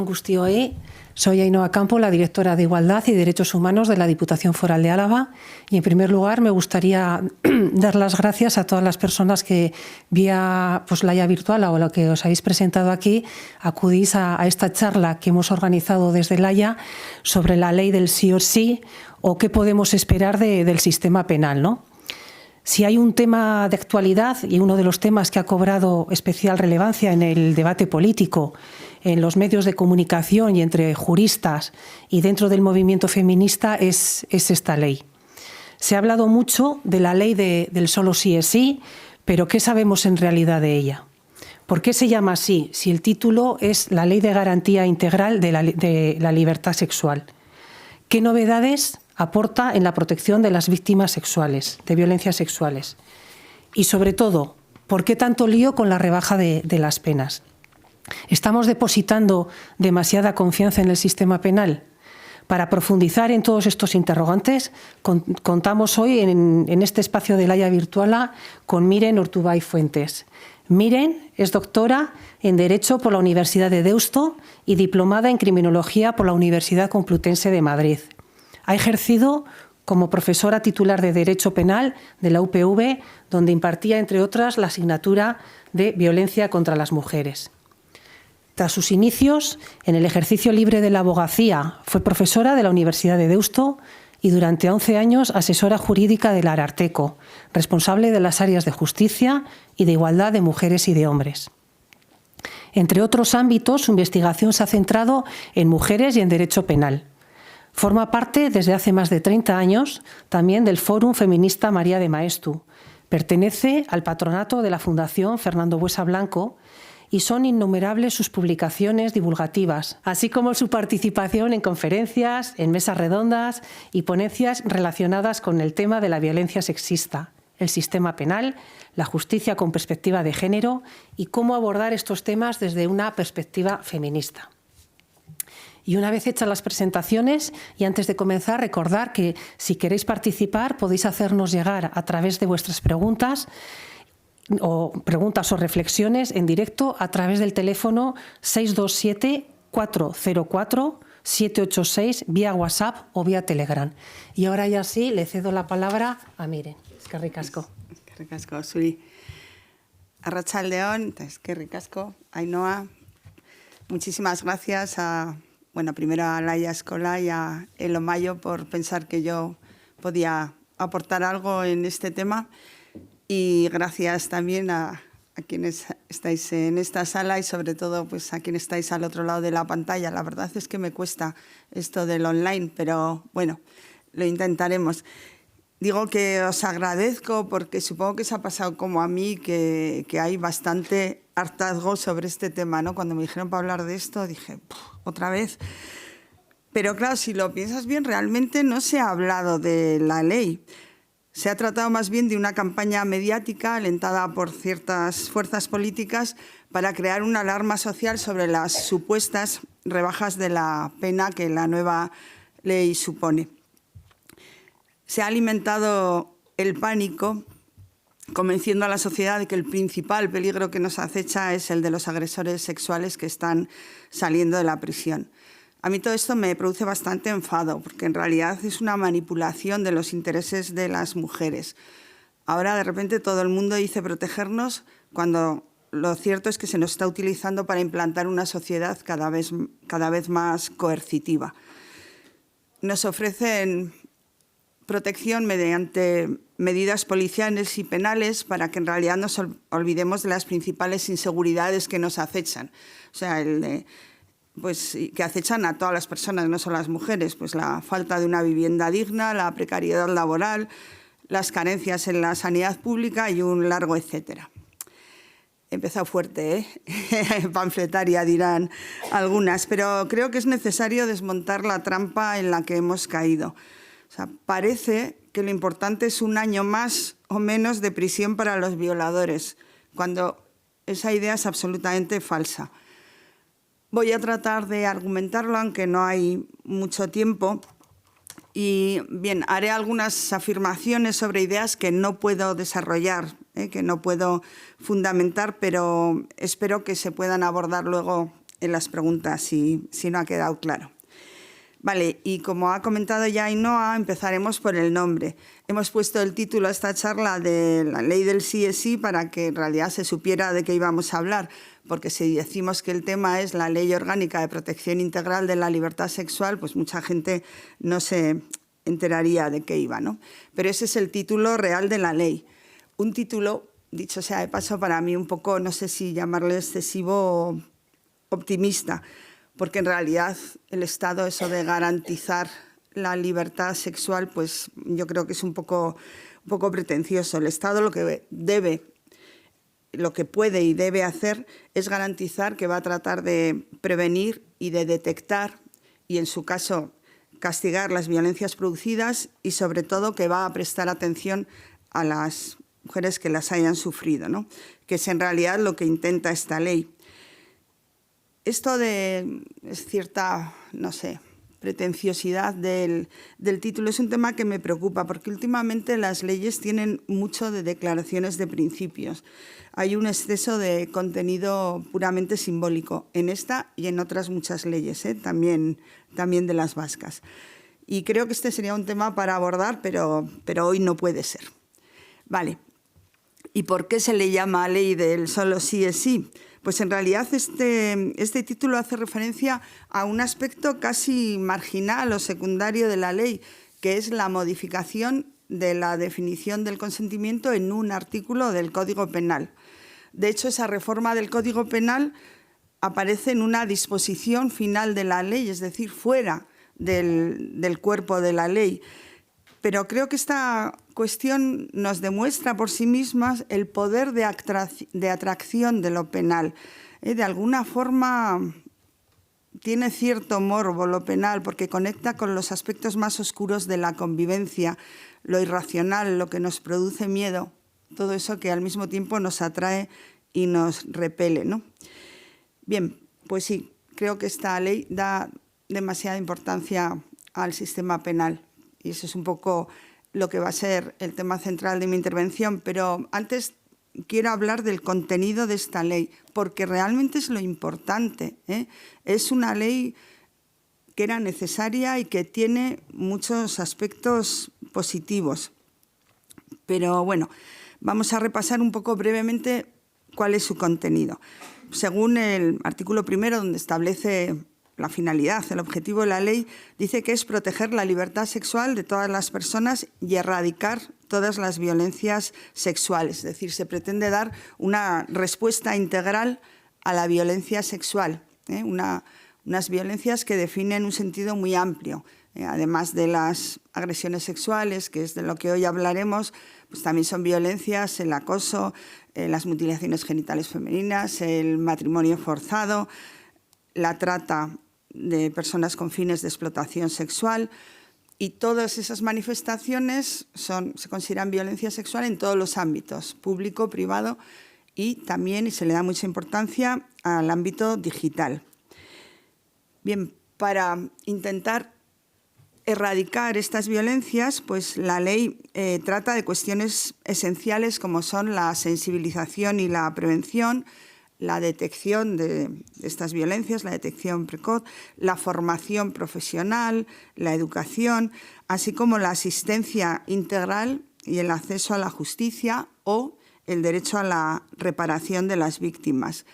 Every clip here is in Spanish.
guztioi. Soy Ainhoa Campo, la directora de Igualdad y Derechos Humanos de la Diputación Foral de Álava. Y en primer lugar me gustaría dar las gracias a todas las personas que vía la IA virtual o lo que os habéis presentado aquí acudís a esta charla que hemos organizado desde la IA sobre la ley del sí o sí o qué podemos esperar del sistema penal, ¿no? Si hay un tema de actualidad y uno de los temas que ha cobrado especial relevancia en el debate político, en los medios de comunicación y entre juristas y dentro del movimiento feminista es esta ley. Se ha hablado mucho de la ley del solo sí es sí, pero ¿qué sabemos en realidad de ella? ¿Por qué se llama así si el título es la Ley de Garantía Integral de la Libertad Sexual? ¿Qué novedades aporta en la protección de las víctimas sexuales, de violencias sexuales? Y sobre todo, ¿por qué tanto lío con la rebaja de las penas? ¿Estamos depositando demasiada confianza en el sistema penal? Para profundizar en todos estos interrogantes, contamos hoy en este espacio de la IA virtual con Miren Ortubay Fuentes. Miren es doctora en Derecho por la Universidad de Deusto y diplomada en Criminología por la Universidad Complutense de Madrid. Ha ejercido como profesora titular de Derecho Penal de la UPV, donde impartía, entre otras, la asignatura de Violencia contra las Mujeres. Tras sus inicios en el ejercicio libre de la abogacía, fue profesora de la Universidad de Deusto y durante 11 años asesora jurídica del Ararteko, responsable de las áreas de justicia y de igualdad de mujeres y de hombres. Entre otros ámbitos, su investigación se ha centrado en mujeres y en derecho penal. Forma parte, desde hace más de 30 años, también del Fórum Feminista María de Maestu. Pertenece al patronato de la Fundación Fernando Buesa Blanco y son innumerables sus publicaciones divulgativas, así como su participación en conferencias, en mesas redondas y ponencias relacionadas con el tema de la violencia sexista, el sistema penal, la justicia con perspectiva de género y cómo abordar estos temas desde una perspectiva feminista. Y una vez hechas las presentaciones, y antes de comenzar, recordar que si queréis participar podéis hacernos llegar a través de vuestras preguntas o reflexiones en directo a través del teléfono 627-404-786 vía WhatsApp o vía Telegram. Y ahora ya sí, le cedo la palabra a Miren. Eskerrik asko. Eskerrik asko, zuri. Arratsaldeon, eskerrik asko, Ainhoa. Muchísimas gracias primero a Laia Escola y a Elo Mayo por pensar que yo podía aportar algo en este tema. Y gracias también a quienes estáis en esta sala y sobre todo pues, a quienes estáis al otro lado de la pantalla. La verdad es que me cuesta esto del online, pero bueno, lo intentaremos. Digo que os agradezco porque supongo que os ha pasado como a mí, que hay bastante hartazgo sobre este tema, ¿no? Cuando me dijeron para hablar de esto dije, otra vez. Pero claro, si lo piensas bien, realmente no se ha hablado de la ley. Se ha tratado más bien de una campaña mediática alentada por ciertas fuerzas políticas para crear una alarma social sobre las supuestas rebajas de la pena que la nueva ley supone. Se ha alimentado el pánico, convenciendo a la sociedad de que el principal peligro que nos acecha es el de los agresores sexuales que están saliendo de la prisión. A mí todo esto me produce bastante enfado, porque en realidad es una manipulación de los intereses de las mujeres. Ahora, de repente, todo el mundo dice protegernos, cuando lo cierto es que se nos está utilizando para implantar una sociedad cada vez más coercitiva. Nos ofrecen protección mediante medidas policiales y penales para que en realidad nos olvidemos de las principales inseguridades que nos acechan. O sea, que acechan a todas las personas, no solo a las mujeres, pues la falta de una vivienda digna, la precariedad laboral, las carencias en la sanidad pública y un largo etcétera. He empezado fuerte, panfletaria dirán algunas, pero creo que es necesario desmontar la trampa en la que hemos caído. O sea, parece que lo importante es un año más o menos de prisión para los violadores, cuando esa idea es absolutamente falsa. Voy a tratar de argumentarlo, aunque no hay mucho tiempo. Y bien, haré algunas afirmaciones sobre ideas que no puedo desarrollar, que no puedo fundamentar, pero espero que se puedan abordar luego en las preguntas si no ha quedado claro. Vale, y como ha comentado ya Ainhoa, empezaremos por el nombre. Hemos puesto el título a esta charla de la ley del sí es sí para que en realidad se supiera de qué íbamos a hablar, porque si decimos que el tema es la Ley Orgánica de Protección Integral de la Libertad Sexual, pues mucha gente no se enteraría de qué iba, ¿no? Pero ese es el título real de la ley. Un título, dicho sea de paso, para mí un poco, no sé si llamarle excesivo o optimista, porque en realidad el Estado, eso de garantizar la libertad sexual, pues yo creo que es un poco pretencioso. El Estado lo que puede y debe hacer es garantizar que va a tratar de prevenir y de detectar y, en su caso, castigar las violencias producidas y, sobre todo, que va a prestar atención a las mujeres que las hayan sufrido, ¿no? Que es en realidad lo que intenta esta ley. Esto de cierta, no sé, pretenciosidad del título es un tema que me preocupa, porque últimamente las leyes tienen mucho de declaraciones de principios. Hay un exceso de contenido puramente simbólico en esta y en otras muchas leyes, también de las vascas. Y creo que este sería un tema para abordar, pero hoy no puede ser. Vale. ¿Y por qué se le llama ley del solo sí es sí? Pues en realidad este título hace referencia a un aspecto casi marginal o secundario de la ley, que es la modificación de la definición del consentimiento en un artículo del Código Penal. De hecho, esa reforma del Código Penal aparece en una disposición final de la ley, es decir, fuera del cuerpo de la ley. Pero creo que esta cuestión nos demuestra por sí misma el poder de atracción de lo penal. De alguna forma tiene cierto morbo lo penal porque conecta con los aspectos más oscuros de la convivencia, lo irracional, lo que nos produce miedo, todo eso que al mismo tiempo nos atrae y nos repele, ¿no? Bien, pues sí, creo que esta ley da demasiada importancia al sistema penal. Y eso es un poco lo que va a ser el tema central de mi intervención. Pero antes quiero hablar del contenido de esta ley, porque realmente es lo importante, Es una ley que era necesaria y que tiene muchos aspectos positivos. Pero bueno, vamos a repasar un poco brevemente cuál es su contenido. Según el artículo 1, donde establece la finalidad, el objetivo de la ley, dice que es proteger la libertad sexual de todas las personas y erradicar todas las violencias sexuales. Es decir, se pretende dar una respuesta integral a la violencia sexual, unas violencias que definen un sentido muy amplio. Además de las agresiones sexuales, que es de lo que hoy hablaremos, pues también son violencias el acoso, las mutilaciones genitales femeninas, el matrimonio forzado, la trata de personas con fines de explotación sexual, y todas esas manifestaciones se consideran violencia sexual en todos los ámbitos, público, privado y también, y se le da mucha importancia, al ámbito digital. Bien, para intentar erradicar estas violencias, pues la ley trata de cuestiones esenciales como son la sensibilización y la prevención, la detección de estas violencias, la detección precoz, la formación profesional, la educación, así como la asistencia integral y el acceso a la justicia o el derecho a la reparación de las víctimas.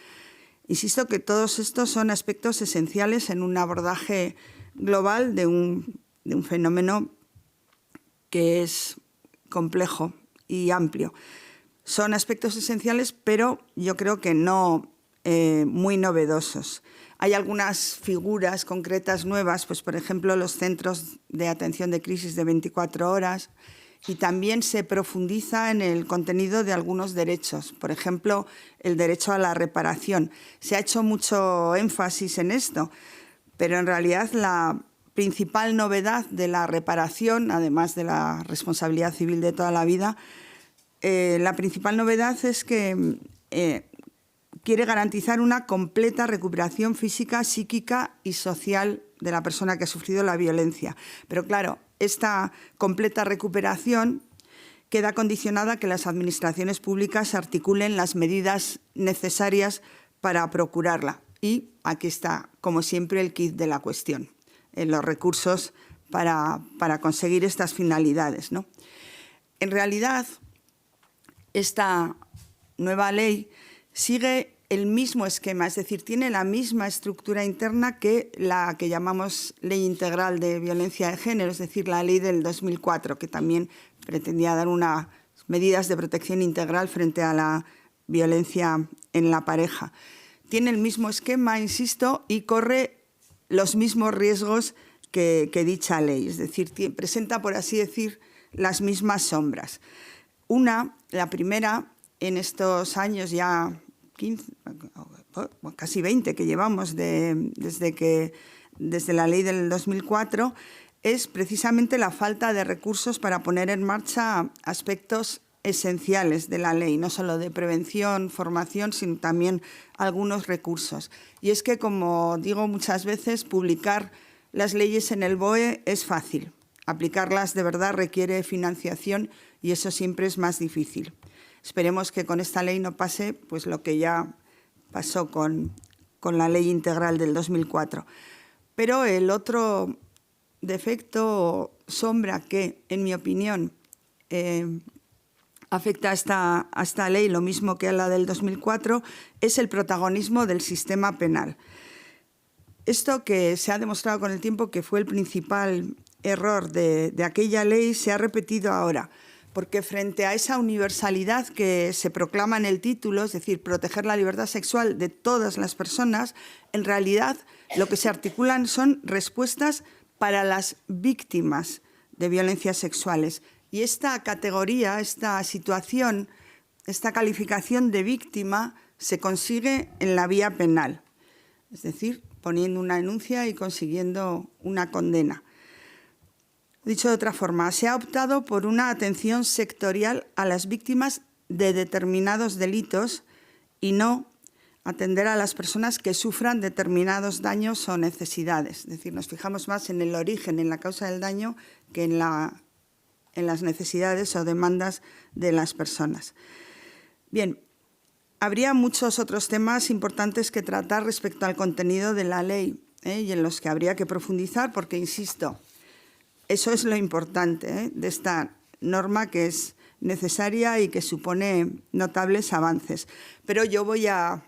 Insisto que todos estos son aspectos esenciales en un abordaje global de un fenómeno que es complejo y amplio. Son aspectos esenciales, pero yo creo que no muy novedosos. Hay algunas figuras concretas nuevas, pues por ejemplo los centros de atención de crisis de 24 horas, y también se profundiza en el contenido de algunos derechos, por ejemplo el derecho a la reparación. Se ha hecho mucho énfasis en esto, pero en realidad la principal novedad de la reparación, además de la responsabilidad civil de toda la vida, la principal novedad es que quiere garantizar una completa recuperación física, psíquica y social de la persona que ha sufrido la violencia. Pero claro, esta completa recuperación queda condicionada a que las administraciones públicas articulen las medidas necesarias para procurarla. y aquí está, como siempre, el kit de la cuestión, los recursos para conseguir estas finalidades, ¿no? En realidad, esta nueva ley sigue el mismo esquema, es decir, tiene la misma estructura interna que la que llamamos Ley Integral de Violencia de Género, es decir, la ley del 2004, que también pretendía dar unas medidas de protección integral frente a la violencia en la pareja. Tiene el mismo esquema, insisto, y corre los mismos riesgos que dicha ley, es decir, presenta, por así decir, las mismas sombras. La primera, en estos años ya 15, casi 20 que llevamos desde la ley del 2004, es precisamente la falta de recursos para poner en marcha aspectos esenciales de la ley, no solo de prevención, formación, sino también algunos recursos. Y es que, como digo muchas veces, publicar las leyes en el BOE es fácil. Aplicarlas de verdad requiere financiación y eso siempre es más difícil. Esperemos que con esta ley no pase pues lo que ya pasó con la Ley Integral del 2004. Pero el otro defecto o sombra que, en mi opinión, afecta a esta ley, lo mismo que a la del 2004, es el protagonismo del sistema penal. Esto, que se ha demostrado con el tiempo que fue el principal error de aquella ley, se ha repetido ahora, porque frente a esa universalidad que se proclama en el título, es decir, proteger la libertad sexual de todas las personas, en realidad lo que se articulan son respuestas para las víctimas de violencias sexuales. Y esta categoría, esta situación, esta calificación de víctima se consigue en la vía penal, es decir, poniendo una denuncia y consiguiendo una condena. Dicho de otra forma, se ha optado por una atención sectorial a las víctimas de determinados delitos y no atender a las personas que sufran determinados daños o necesidades. Es decir, nos fijamos más en el origen, en la causa del daño, que en las necesidades o demandas de las personas. Bien, habría muchos otros temas importantes que tratar respecto al contenido de la ley, y en los que habría que profundizar porque, insisto, eso es lo importante de esta norma, que es necesaria y que supone notables avances. Pero yo voy a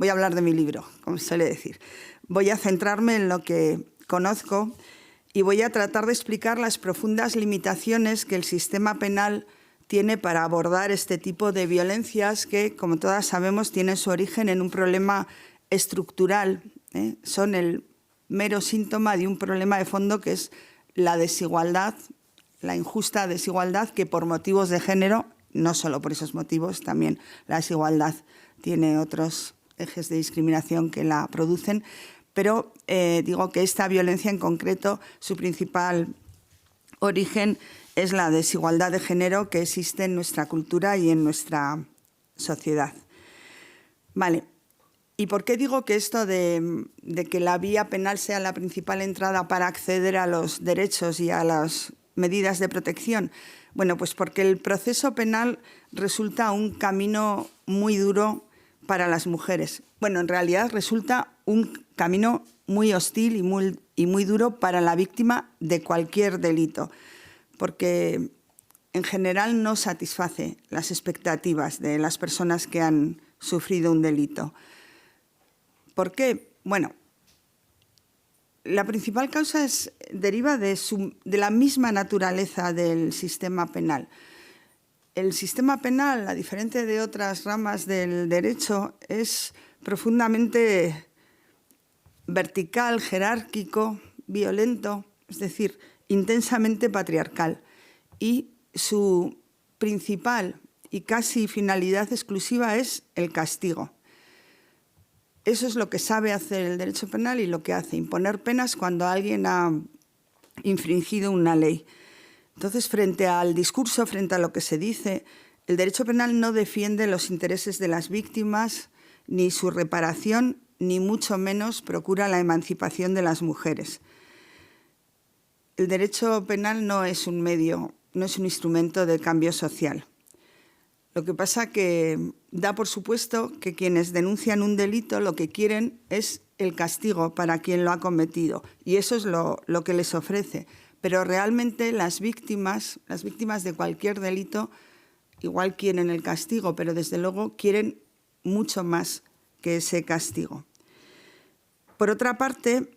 hablar de mi libro, como se suele decir. Voy a centrarme en lo que conozco y voy a tratar de explicar las profundas limitaciones que el sistema penal tiene para abordar este tipo de violencias que, como todas sabemos, tienen su origen en un problema estructural. Son el mero síntoma de un problema de fondo, que es la desigualdad, la injusta desigualdad que, por motivos de género, no solo por esos motivos, también la desigualdad tiene otros ejes de discriminación que la producen, pero digo que esta violencia en concreto, su principal origen es la desigualdad de género que existe en nuestra cultura y en nuestra sociedad. Vale. ¿Y por qué digo que esto de que la vía penal sea la principal entrada para acceder a los derechos y a las medidas de protección? Bueno, pues porque el proceso penal resulta un camino muy duro para las mujeres. Bueno, en realidad resulta un camino muy hostil y muy duro para la víctima de cualquier delito, porque en general no satisface las expectativas de las personas que han sufrido un delito. ¿Por qué? Bueno, la principal causa deriva de la misma naturaleza del sistema penal. El sistema penal, a diferencia de otras ramas del derecho, es profundamente vertical, jerárquico, violento, es decir, intensamente patriarcal. Y su principal y casi finalidad exclusiva es el castigo. Eso es lo que sabe hacer el derecho penal y lo que hace, imponer penas cuando alguien ha infringido una ley. Entonces, frente al discurso, frente a lo que se dice, el derecho penal no defiende los intereses de las víctimas, ni su reparación, ni mucho menos procura la emancipación de las mujeres. El derecho penal no es un medio, no es un instrumento de cambio social. Lo que pasa que da por supuesto que quienes denuncian un delito lo que quieren es el castigo para quien lo ha cometido, y eso es lo que les ofrece. Pero realmente las víctimas de cualquier delito igual quieren el castigo, pero desde luego quieren mucho más que ese castigo. Por otra parte,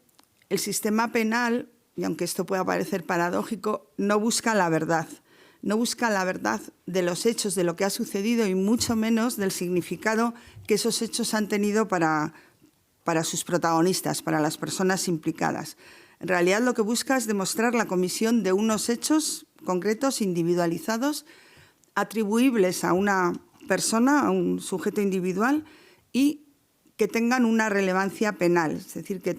el sistema penal, y aunque esto pueda parecer paradójico, no busca la verdad. No busca la verdad de los hechos, de lo que ha sucedido, y mucho menos del significado que esos hechos han tenido para sus protagonistas, para las personas implicadas. En realidad lo que busca es demostrar la comisión de unos hechos concretos, individualizados, atribuibles a una persona, a un sujeto individual, y que tengan una relevancia penal, es decir, que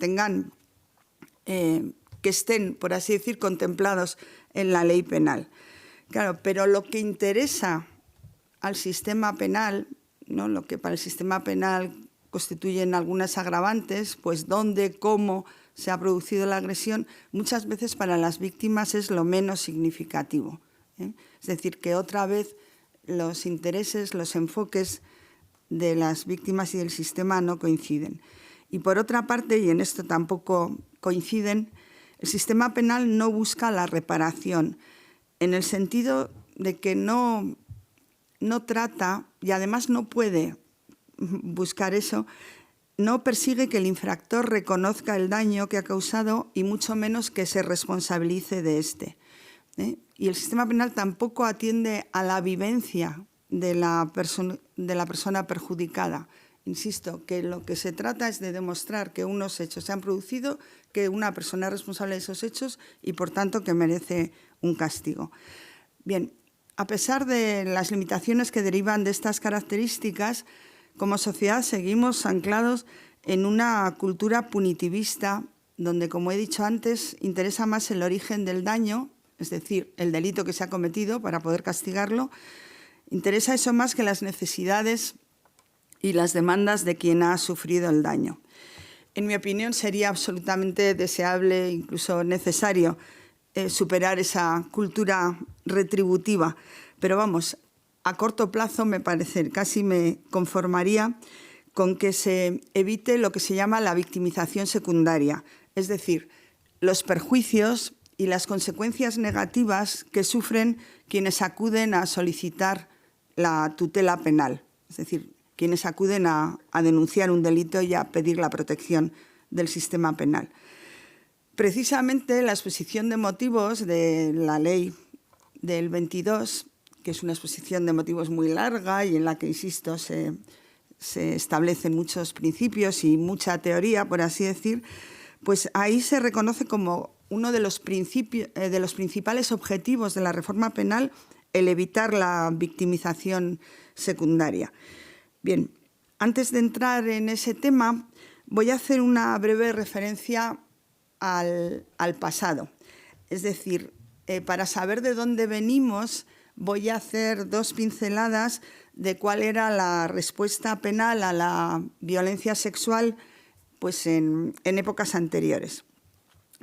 estén, por así decir, contemplados en la ley penal. Claro, pero lo que interesa al sistema penal, ¿no?, lo que para el sistema penal constituyen algunas agravantes, pues dónde, cómo se ha producido la agresión, muchas veces para las víctimas es lo menos significativo, ¿eh? Es decir, que otra vez los intereses, los enfoques de las víctimas y del sistema no coinciden. Y por otra parte, y en esto tampoco coinciden, el sistema penal no busca la reparación, en el sentido de que no trata, y además no puede buscar eso, no persigue que el infractor reconozca el daño que ha causado y mucho menos que se responsabilice de este, ¿eh? Y el sistema penal tampoco atiende a la vivencia de la persona perjudicada. Insisto, que lo que se trata es de demostrar que unos hechos se han producido, que una persona es responsable de esos hechos y, por tanto, que merece un castigo. Bien, a pesar de las limitaciones que derivan de estas características, como sociedad seguimos anclados en una cultura punitivista donde, como he dicho antes, interesa más el origen del daño, es decir, el delito que se ha cometido para poder castigarlo, interesa eso más que las necesidades y las demandas de quien ha sufrido el daño. En mi opinión, sería absolutamente deseable, incluso necesario, superar esa cultura retributiva. Pero vamos, a corto plazo casi me conformaría con que se evite lo que se llama la victimización secundaria, es decir, los perjuicios y las consecuencias negativas que sufren quienes acuden a solicitar la tutela penal, es decir, quienes acuden a denunciar un delito y a pedir la protección del sistema penal. Precisamente la exposición de motivos de la ley del 22, que es una exposición de motivos muy larga y en la que, insisto, se establecen muchos principios y mucha teoría, por así decir, pues ahí se reconoce como uno de los principales objetivos de la reforma penal el evitar la victimización secundaria. Bien, antes de entrar en ese tema, voy a hacer una breve referencia al pasado. Es decir, para saber de dónde venimos, voy a hacer dos pinceladas de cuál era la respuesta penal a la violencia sexual, pues en épocas anteriores.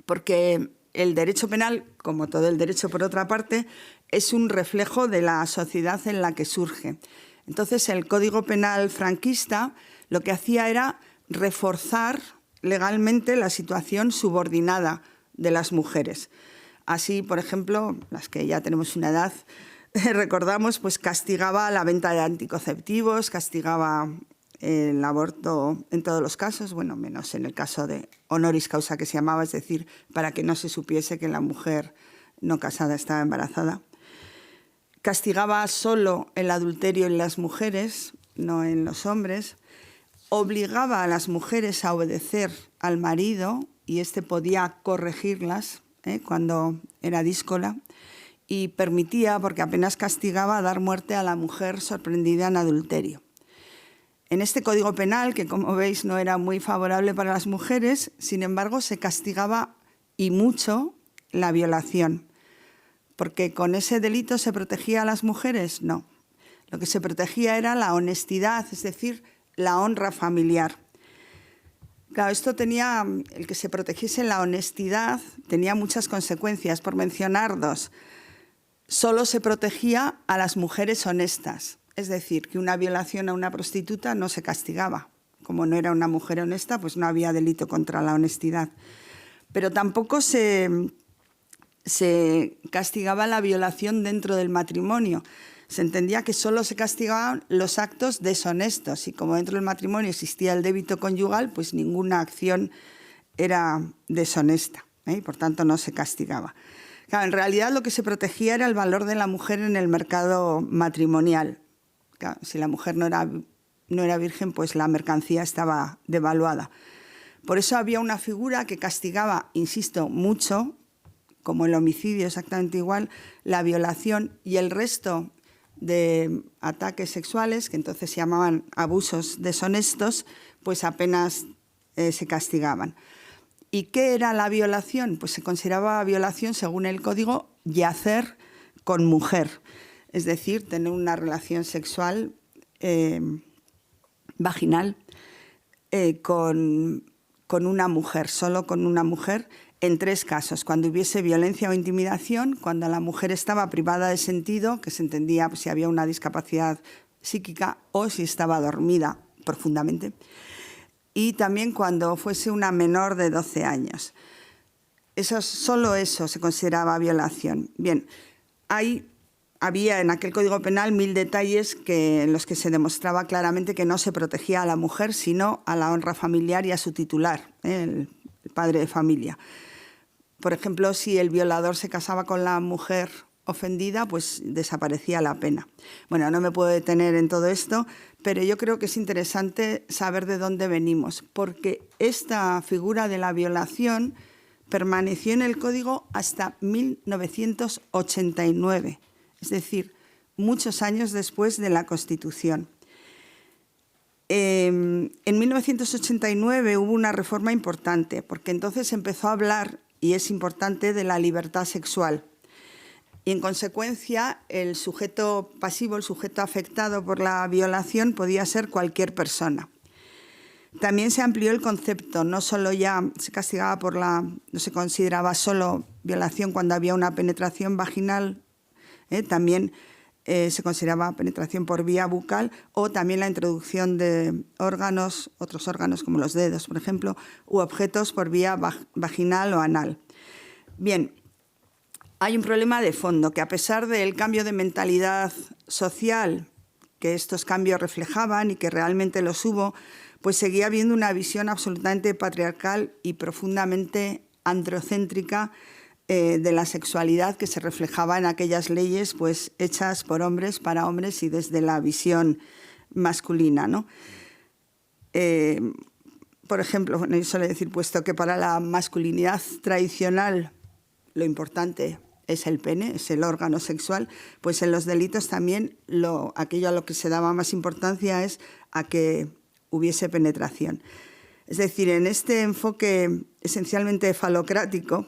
Porque el derecho penal, como todo el derecho por otra parte, es un reflejo de la sociedad en la que surge. Entonces, el Código Penal franquista lo que hacía era reforzar legalmente la situación subordinada de las mujeres. Así, por ejemplo, las que ya tenemos una edad, recordamos, pues castigaba la venta de anticonceptivos, castigaba el aborto en todos los casos, bueno, menos en el caso de honoris causa que se llamaba, es decir, para que no se supiese que la mujer no casada estaba embarazada. Castigaba solo el adulterio en las mujeres, no en los hombres. Obligaba a las mujeres a obedecer al marido y éste podía corregirlas cuando era díscola. Y permitía, porque apenas castigaba, dar muerte a la mujer sorprendida en adulterio. En este Código Penal, que como veis no era muy favorable para las mujeres, sin embargo se castigaba y mucho la violación. Porque con ese delito se protegía a las mujeres, no. Lo que se protegía era la honestidad, es decir, la honra familiar. Claro, esto tenía, el que se protegiese la honestidad tenía muchas consecuencias, por mencionar dos. Solo se protegía a las mujeres honestas, es decir, que una violación a una prostituta no se castigaba como no era una mujer honesta, pues no había delito contra la honestidad. Pero tampoco se castigaba la violación dentro del matrimonio. Se entendía que solo se castigaban los actos deshonestos y como dentro del matrimonio existía el débito conyugal, pues ninguna acción era deshonesta, y por tanto no se castigaba. Claro, en realidad lo que se protegía era el valor de la mujer en el mercado matrimonial. Claro, si la mujer no era virgen, pues la mercancía estaba devaluada. Por eso había una figura que castigaba, insisto, mucho, como el homicidio exactamente igual, la violación y el resto de ataques sexuales, que entonces se llamaban abusos deshonestos, pues apenas se castigaban. ¿Y qué era la violación? Pues se consideraba violación, según el código, yacer con mujer, es decir, tener una relación sexual vaginal con una mujer, solo con una mujer, en 3 casos: cuando hubiese violencia o intimidación, cuando la mujer estaba privada de sentido, que se entendía pues, si había una discapacidad psíquica o si estaba dormida profundamente, y también cuando fuese una menor de 12 años. Solo eso se consideraba violación. Bien, había en aquel Código Penal 1000 detalles en los que se demostraba claramente que no se protegía a la mujer, sino a la honra familiar y a su titular, el padre de familia. Por ejemplo, si el violador se casaba con la mujer ofendida, pues desaparecía la pena. Bueno, no me puedo detener en todo esto, pero yo creo que es interesante saber de dónde venimos, porque esta figura de la violación permaneció en el Código hasta 1989, es decir, muchos años después de la Constitución. En 1989 hubo una reforma importante, porque entonces se empezó a hablar, y es importante, de la libertad sexual. Y en consecuencia, el sujeto pasivo, el sujeto afectado por la violación, podía ser cualquier persona. También se amplió el concepto, no solo ya se castigaba no se consideraba solo violación cuando había una penetración vaginal, también se consideraba penetración por vía bucal o también la introducción de órganos, otros órganos como los dedos, por ejemplo, u objetos por vía vaginal o anal. Bien, hay un problema de fondo, que a pesar del cambio de mentalidad social que estos cambios reflejaban y que realmente los hubo, pues seguía habiendo una visión absolutamente patriarcal y profundamente androcéntrica de la sexualidad que se reflejaba en aquellas leyes pues, hechas por hombres, para hombres y desde la visión masculina, ¿no? Por ejemplo, bueno, yo suelo decir, puesto que para la masculinidad tradicional lo importante es el pene, es el órgano sexual, pues en los delitos también aquello a lo que se daba más importancia es a que hubiese penetración. Es decir, en este enfoque esencialmente falocrático,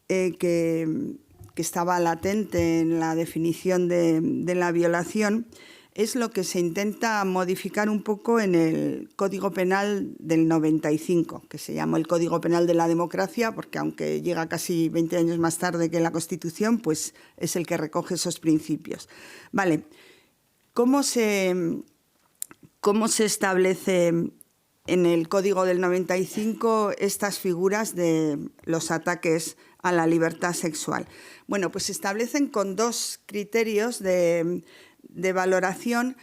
que estaba latente en la definición de la violación, es lo que se intenta modificar un poco en el Código Penal del 95, que se llamó el Código Penal de la Democracia, porque aunque llega casi 20 años más tarde que la Constitución, pues es el que recoge esos principios. Vale, ¿cómo se establece en el Código del 95 estas figuras de los ataques a la libertad sexual? Bueno, pues se establecen con 2 criterios de valoración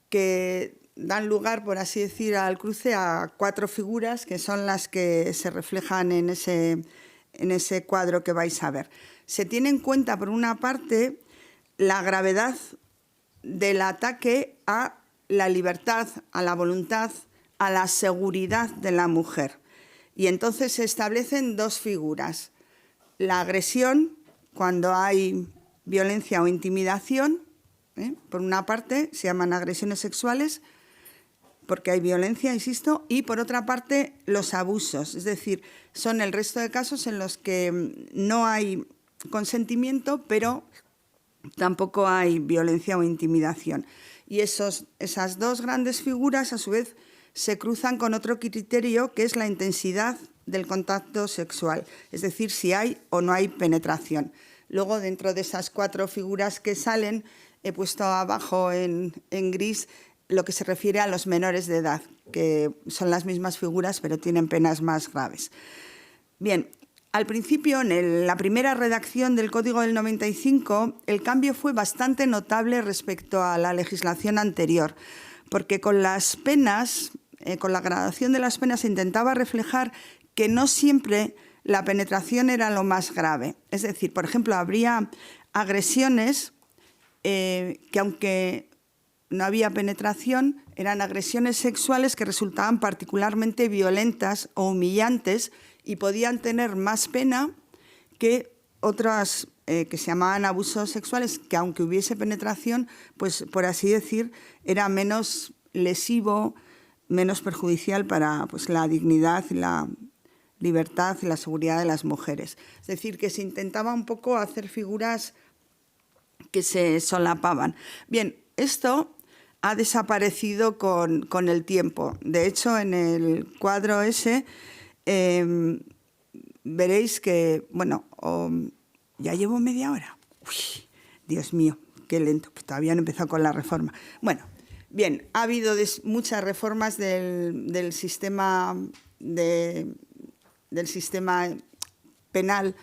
que dan lugar, por así decir, al cruce a 4 figuras que son las que se reflejan en ese cuadro que vais a ver. Se tiene en cuenta, por una parte, la gravedad del ataque a la libertad, a la voluntad, a la seguridad de la mujer. Y entonces se establecen 2 figuras. La agresión, cuando hay violencia o intimidación, por una parte se llaman agresiones sexuales, porque hay violencia, insisto, y por otra parte los abusos, es decir, son el resto de casos en los que no hay consentimiento, pero tampoco hay violencia o intimidación. Y esas 2 grandes figuras, a su vez, se cruzan con otro criterio, que es la intensidad del contacto sexual, es decir, si hay o no hay penetración. Luego, dentro de esas 4 figuras que salen, he puesto abajo en gris lo que se refiere a los menores de edad, que son las mismas figuras pero tienen penas más graves. Bien, al principio, en la primera redacción del Código del 95, el cambio fue bastante notable respecto a la legislación anterior, porque con las penas, con la gradación de las penas, se intentaba reflejar que no siempre la penetración era lo más grave. Es decir, por ejemplo, habría agresiones que, aunque no había penetración, eran agresiones sexuales que resultaban particularmente violentas o humillantes y podían tener más pena que otras que se llamaban abusos sexuales, que aunque hubiese penetración, pues por así decir, era menos lesivo, menos perjudicial para pues, la dignidad y la libertad y la seguridad de las mujeres. Es decir, que se intentaba un poco hacer figuras que se solapaban. Bien, esto ha desaparecido con el tiempo. De hecho, en el cuadro ese veréis que, bueno, ya llevo media hora. Uy, Dios mío, qué lento, pues todavía no he empezado con la reforma. Bueno, bien, ha habido muchas reformas del sistema penal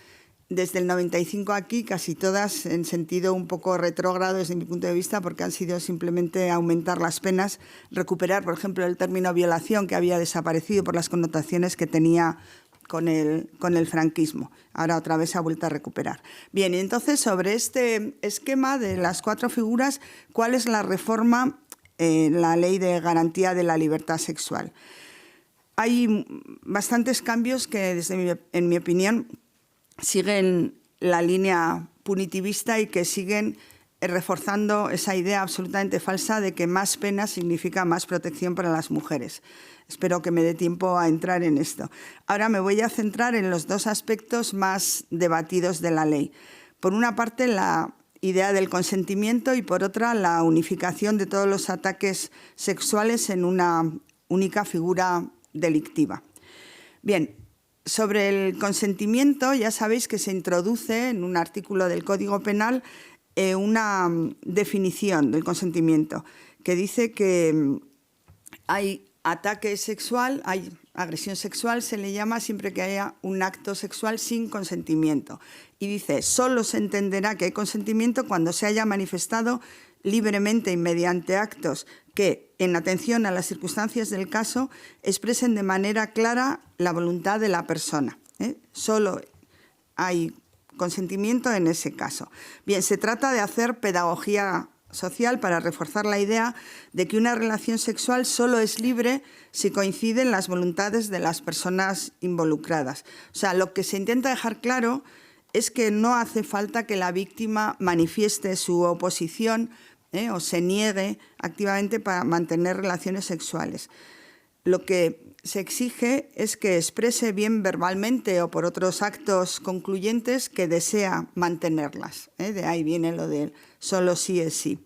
desde el 95 aquí, casi todas en sentido un poco retrógrado desde mi punto de vista, porque han sido simplemente aumentar las penas, recuperar, por ejemplo, el término violación, que había desaparecido por las connotaciones que tenía con el franquismo. Ahora otra vez se ha vuelto a recuperar. Bien, y entonces sobre este esquema de las 4 figuras, ¿cuál es la reforma en la Ley de Garantía de la Libertad Sexual? Hay bastantes cambios que, en mi opinión, siguen la línea punitivista y que siguen reforzando esa idea absolutamente falsa de que más pena significa más protección para las mujeres. Espero que me dé tiempo a entrar en esto. Ahora me voy a centrar en los 2 aspectos más debatidos de la ley. Por una parte, la idea del consentimiento y por otra, la unificación de todos los ataques sexuales en una única figura delictiva. Bien, sobre el consentimiento, ya sabéis que se introduce en un artículo del Código Penal una definición del consentimiento que dice que hay ataque sexual, hay agresión sexual, se le llama siempre que haya un acto sexual sin consentimiento. Y dice, solo se entenderá que hay consentimiento cuando se haya manifestado libremente y mediante actos que, en atención a las circunstancias del caso, expresen de manera clara la voluntad de la persona. Solo hay consentimiento en ese caso. Bien, se trata de hacer pedagogía social para reforzar la idea de que una relación sexual solo es libre si coinciden las voluntades de las personas involucradas. O sea, lo que se intenta dejar claro es que no hace falta que la víctima manifieste su oposición o se niegue activamente para mantener relaciones sexuales. Lo que se exige es que exprese bien verbalmente o por otros actos concluyentes que desea mantenerlas. De ahí viene lo de solo sí es sí.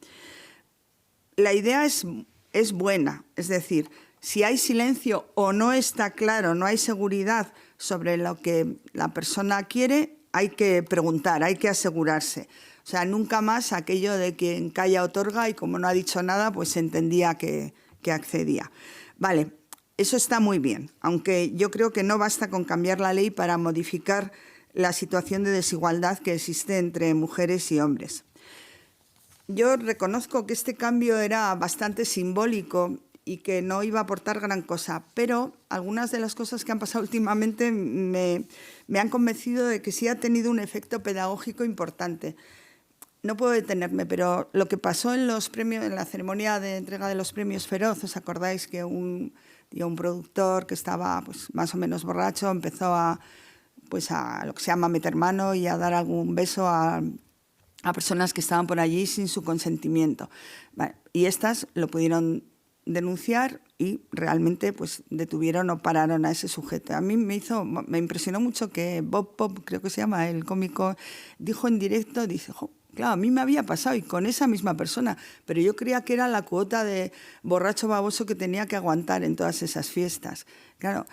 La idea es buena, es decir, si hay silencio o no está claro, no hay seguridad sobre lo que la persona quiere, hay que preguntar, hay que asegurarse. O sea, nunca más aquello de quien calla otorga y como no ha dicho nada, pues se entendía que accedía. Vale, eso está muy bien, aunque yo creo que no basta con cambiar la ley para modificar la situación de desigualdad que existe entre mujeres y hombres. Yo reconozco que este cambio era bastante simbólico y que no iba a aportar gran cosa, pero algunas de las cosas que han pasado últimamente me han convencido de que sí ha tenido un efecto pedagógico importante. No puedo detenerme, pero lo que pasó en los premios, en la ceremonia de entrega de los premios Feroz, ¿os acordáis que un productor que estaba pues, más o menos borracho empezó a lo que se llama meter mano y a dar algún beso a personas que estaban por allí sin su consentimiento? Vale, y estas lo pudieron denunciar y realmente pues, detuvieron o pararon a ese sujeto. A mí me impresionó mucho que Bob Pop, creo que se llama, el cómico, dijo en directo, dice, claro, a mí me había pasado y con esa misma persona, pero yo creía que era la cuota de borracho baboso que tenía que aguantar en todas esas fiestas. Claro,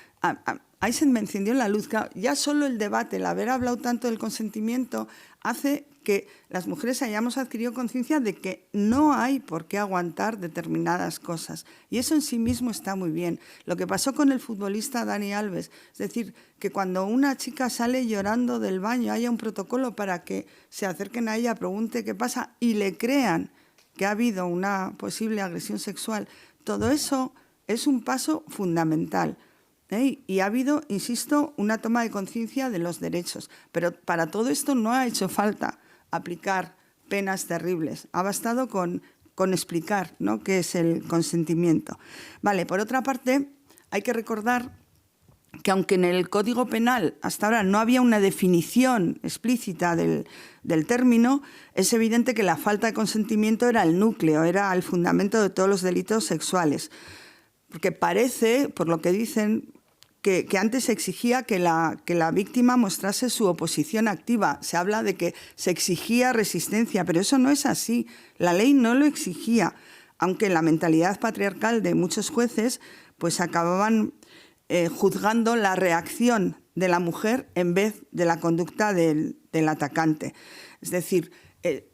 ahí se me encendió la luz. Claro, ya solo el debate, el haber hablado tanto del consentimiento, hace que las mujeres hayamos adquirido conciencia de que no hay por qué aguantar determinadas cosas. Y eso en sí mismo está muy bien. Lo que pasó con el futbolista Dani Alves, es decir, que cuando una chica sale llorando del baño haya un protocolo para que se acerquen a ella, pregunte qué pasa y le crean que ha habido una posible agresión sexual. Todo eso es un paso fundamental. Y ha habido, insisto, una toma de conciencia de los derechos. Pero para todo esto no ha hecho falta aplicar penas terribles. Ha bastado con explicar, ¿no?, qué es el consentimiento. Vale, por otra parte, hay que recordar que aunque en el Código Penal hasta ahora no había una definición explícita del término, es evidente que la falta de consentimiento era el núcleo, era el fundamento de todos los delitos sexuales. Porque parece, por lo que dicen, que antes se exigía que la víctima mostrase su oposición activa. Se habla de que se exigía resistencia, pero eso no es así. La ley no lo exigía, aunque en la mentalidad patriarcal de muchos jueces pues acababan juzgando la reacción de la mujer en vez de la conducta del atacante. Es decir,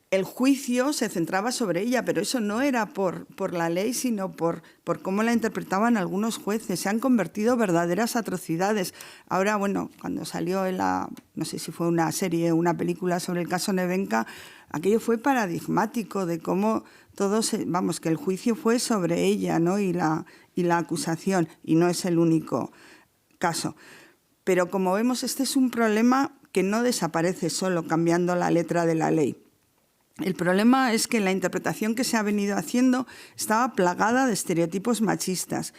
el juicio se centraba sobre ella, pero eso no era por la ley, sino por cómo la interpretaban algunos jueces. Se han convertido en verdaderas atrocidades. Ahora, bueno, cuando salió no sé si fue una serie o una película sobre el caso Nevenka, aquello fue paradigmático de cómo que el juicio fue sobre ella, ¿no?, y la acusación, y no es el único caso. Pero como vemos, este es un problema que no desaparece solo cambiando la letra de la ley. El problema es que la interpretación que se ha venido haciendo estaba plagada de estereotipos machistas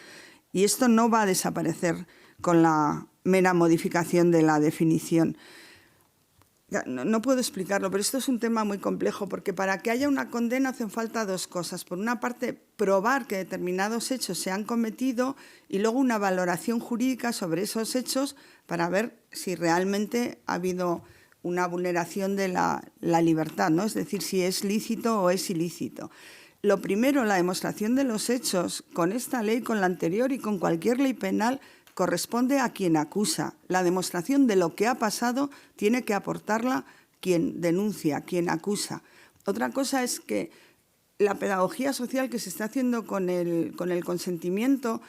y esto no va a desaparecer con la mera modificación de la definición. No puedo explicarlo, pero esto es un tema muy complejo porque para que haya una condena hacen falta dos cosas. Por una parte, probar que determinados hechos se han cometido y luego una valoración jurídica sobre esos hechos para ver si realmente ha habido una vulneración de la libertad, ¿no? Es decir, si es lícito o es ilícito. Lo primero, la demostración de los hechos con esta ley, con la anterior y con cualquier ley penal, corresponde a quien acusa. La demostración de lo que ha pasado tiene que aportarla quien denuncia, quien acusa. Otra cosa es que la pedagogía social que se está haciendo con el consentimiento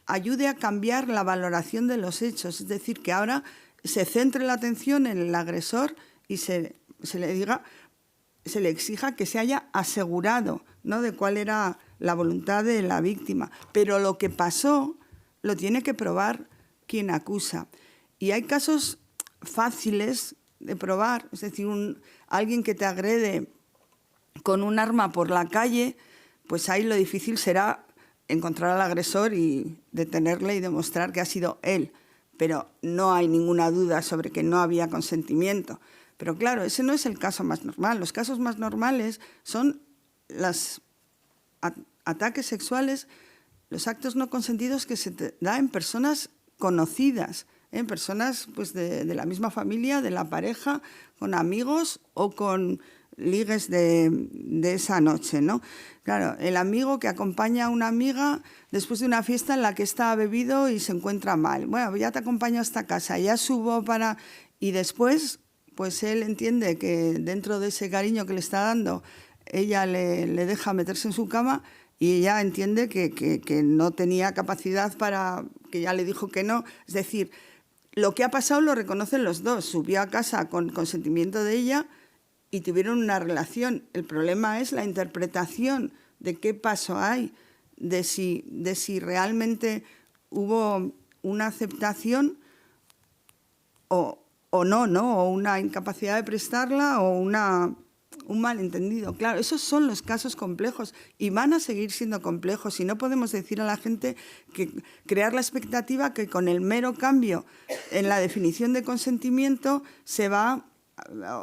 ayude a cambiar la valoración de los hechos, es decir, que ahora se centre la atención en el agresor y se le exija que se haya asegurado, ¿no?, de cuál era la voluntad de la víctima. Pero lo que pasó lo tiene que probar quien acusa. Y hay casos fáciles de probar, es decir, alguien que te agrede con un arma por la calle, pues ahí lo difícil será encontrar al agresor y detenerle y demostrar que ha sido él. Pero no hay ninguna duda sobre que no había consentimiento. Pero claro, ese no es el caso más normal. Los casos más normales son los ataques sexuales, los actos no consentidos que se da en personas conocidas, en personas pues, de la misma familia, de la pareja, con amigos o con ligues de esa noche, ¿no? Claro, el amigo que acompaña a una amiga después de una fiesta en la que está bebido y se encuentra mal. Bueno, ya te acompaño hasta casa, ya subo para... Y después, pues él entiende que dentro de ese cariño que le está dando, ella le deja meterse en su cama y ella entiende que no tenía capacidad para... que ya le dijo que no. Es decir, lo que ha pasado lo reconocen los dos. Subió a casa con consentimiento de ella y tuvieron una relación. El problema es la interpretación de qué paso hay, de si realmente hubo una aceptación o no, ¿no? O una incapacidad de prestarla o un malentendido. Claro, esos son los casos complejos y van a seguir siendo complejos y no podemos decir a la gente que crear la expectativa que con el mero cambio en la definición de consentimiento se va...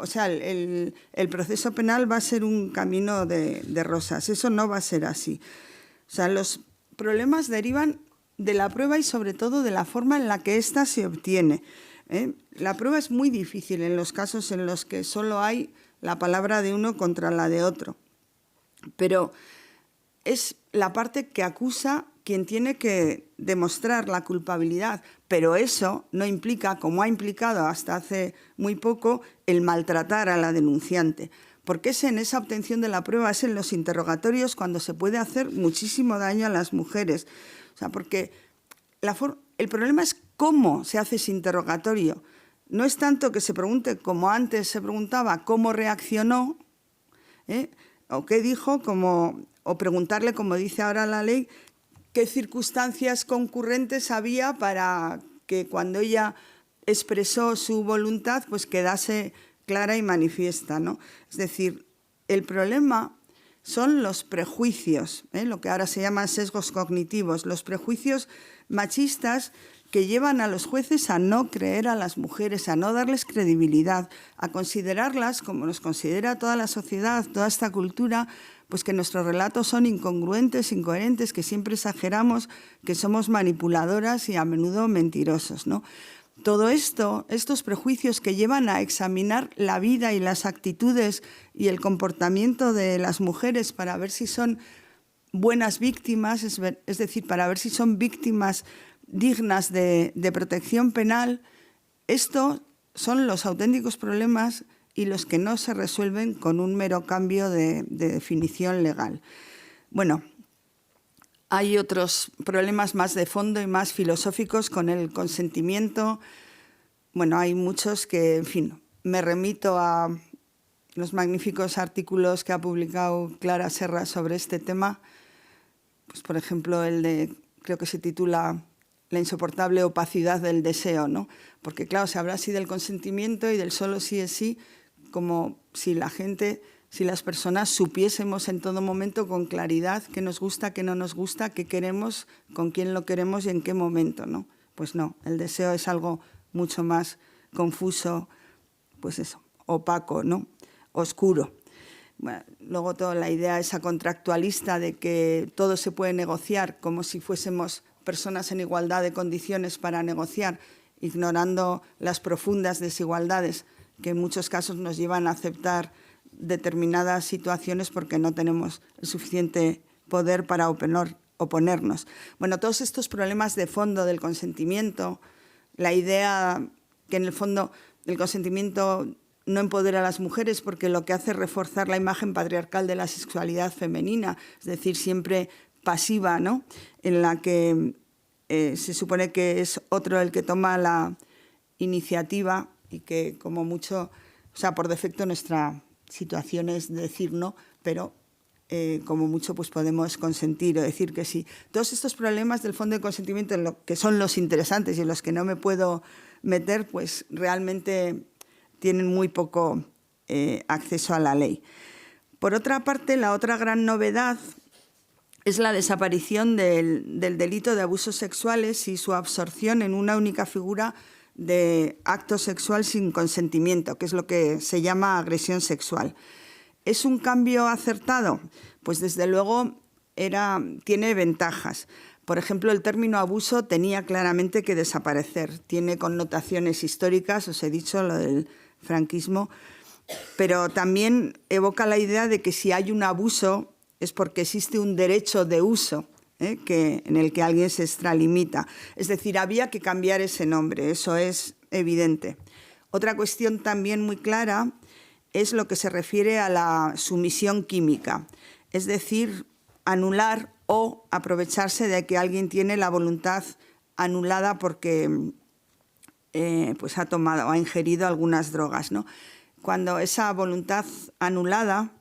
O sea, el proceso penal va a ser un camino de rosas. Eso no va a ser así. O sea, los problemas derivan de la prueba y sobre todo de la forma en la que ésta se obtiene. La prueba es muy difícil en los casos en los que solo hay la palabra de uno contra la de otro. Pero es la parte que acusa quien tiene que demostrar la culpabilidad, pero eso no implica, como ha implicado hasta hace muy poco, el maltratar a la denunciante. Porque es en esa obtención de la prueba, es en los interrogatorios cuando se puede hacer muchísimo daño a las mujeres. O sea, porque el problema es cómo se hace ese interrogatorio. No es tanto que se pregunte, como antes se preguntaba, cómo reaccionó, o qué dijo, o preguntarle, como dice ahora la ley, qué circunstancias concurrentes había para que cuando ella expresó su voluntad, pues quedase clara y manifiesta, ¿no? Es decir, el problema son los prejuicios, lo que ahora se llaman sesgos cognitivos, los prejuicios machistas que llevan a los jueces a no creer a las mujeres, a no darles credibilidad, a considerarlas, como nos considera toda la sociedad, toda esta cultura, pues que nuestros relatos son incongruentes, incoherentes, que siempre exageramos, que somos manipuladoras y a menudo mentirosos, ¿no? Todo esto, estos prejuicios que llevan a examinar la vida y las actitudes y el comportamiento de las mujeres para ver si son buenas víctimas, es decir, para ver si son víctimas dignas de protección penal, estos son los auténticos problemas y los que no se resuelven con un mero cambio de definición legal. Bueno, hay otros problemas más de fondo y más filosóficos con el consentimiento. Bueno, hay muchos que, en fin, me remito a los magníficos artículos que ha publicado Clara Serra sobre este tema. Pues, por ejemplo, el de, creo que se titula La insoportable opacidad del deseo, ¿no? Porque, claro, se habla así del consentimiento y del solo sí es sí, como si las personas supiésemos en todo momento con claridad qué nos gusta, qué no nos gusta, qué queremos, con quién lo queremos y en qué momento, ¿no? Pues no, el deseo es algo mucho más confuso, pues eso, opaco, ¿no? Oscuro. Bueno, luego toda la idea esa contractualista de que todo se puede negociar como si fuésemos personas en igualdad de condiciones para negociar, ignorando las profundas desigualdades que en muchos casos nos llevan a aceptar determinadas situaciones porque no tenemos el suficiente poder para oponernos. Bueno, todos estos problemas de fondo del consentimiento, la idea que en el fondo el consentimiento no empodera a las mujeres porque lo que hace es reforzar la imagen patriarcal de la sexualidad femenina, es decir, siempre pasiva, ¿no? En la que se supone que es otro el que toma la iniciativa y que como mucho, o sea, por defecto nuestra situación es decir no, pero como mucho pues podemos consentir o decir que sí. Todos estos problemas del fondo de consentimiento, que son los interesantes y en los que no me puedo meter, pues realmente tienen muy poco acceso a la ley. Por otra parte, la otra gran novedad es la desaparición del delito de abusos sexuales y su absorción en una única figura de acto sexual sin consentimiento, que es lo que se llama agresión sexual. ¿Es un cambio acertado? Pues desde luego tiene ventajas. Por ejemplo, el término abuso tenía claramente que desaparecer. Tiene connotaciones históricas, os he dicho, lo del franquismo, pero también evoca la idea de que si hay un abuso es porque existe un derecho de uso, en el que alguien se extralimita. Es decir, había que cambiar ese nombre, eso es evidente. Otra cuestión también muy clara es lo que se refiere a la sumisión química, es decir, anular o aprovecharse de que alguien tiene la voluntad anulada porque pues ha tomado o ha ingerido algunas drogas, ¿no? Cuando esa voluntad anulada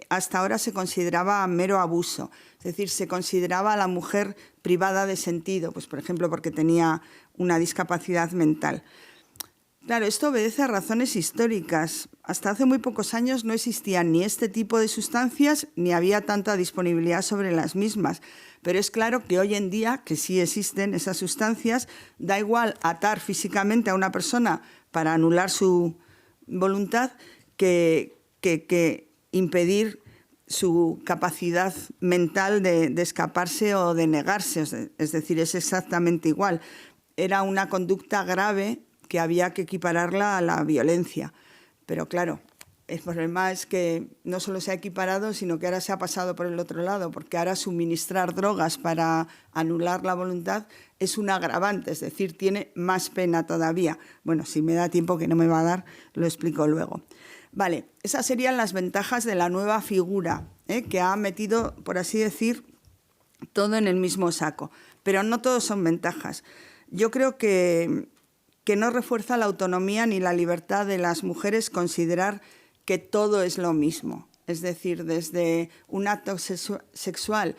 hasta ahora se consideraba mero abuso, es decir, se consideraba a la mujer privada de sentido, pues por ejemplo porque tenía una discapacidad mental. Claro, esto obedece a razones históricas. Hasta hace muy pocos años no existían ni este tipo de sustancias ni había tanta disponibilidad sobre las mismas. Pero es claro que hoy en día, que sí existen esas sustancias, da igual atar físicamente a una persona para anular su voluntad que impedir su capacidad mental de escaparse o de negarse. Es decir, es exactamente igual. Era una conducta grave que había que equipararla a la violencia. Pero claro, El problema es que no solo se ha equiparado, sino que ahora se ha pasado por el otro lado, porque ahora suministrar drogas para anular la voluntad es un agravante, es decir, tiene más pena todavía. Bueno, si me da tiempo, que no me va a dar, lo explico luego. Vale, esas serían las ventajas de la nueva figura, que ha metido, por así decir, todo en el mismo saco. Pero no todos son ventajas. Yo creo que no refuerza la autonomía ni la libertad de las mujeres considerar que todo es lo mismo. Es decir, desde un acto sexual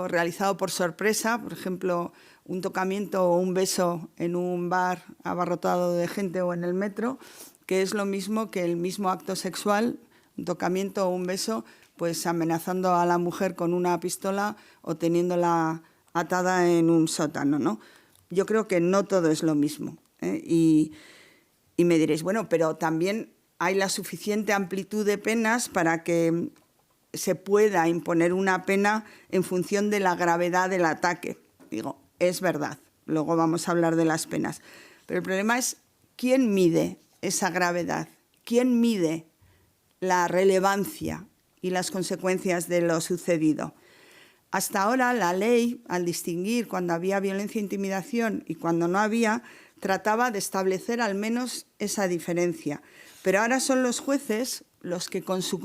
realizado por sorpresa, por ejemplo, un tocamiento o un beso en un bar abarrotado de gente o en el metro, que es lo mismo que el mismo acto sexual, un tocamiento o un beso, pues amenazando a la mujer con una pistola o teniéndola atada en un sótano, ¿no? Yo creo que no todo es lo mismo, ¿eh? Y me diréis, bueno, pero también hay la suficiente amplitud de penas para que se pueda imponer una pena en función de la gravedad del ataque. Digo, es verdad, luego vamos a hablar de las penas. Pero el problema es, ¿quién mide esa gravedad? ¿Quién mide la relevancia y las consecuencias de lo sucedido? Hasta ahora la ley, al distinguir cuando había violencia e intimidación y cuando no había, trataba de establecer al menos esa diferencia. Pero ahora son los jueces los que con sus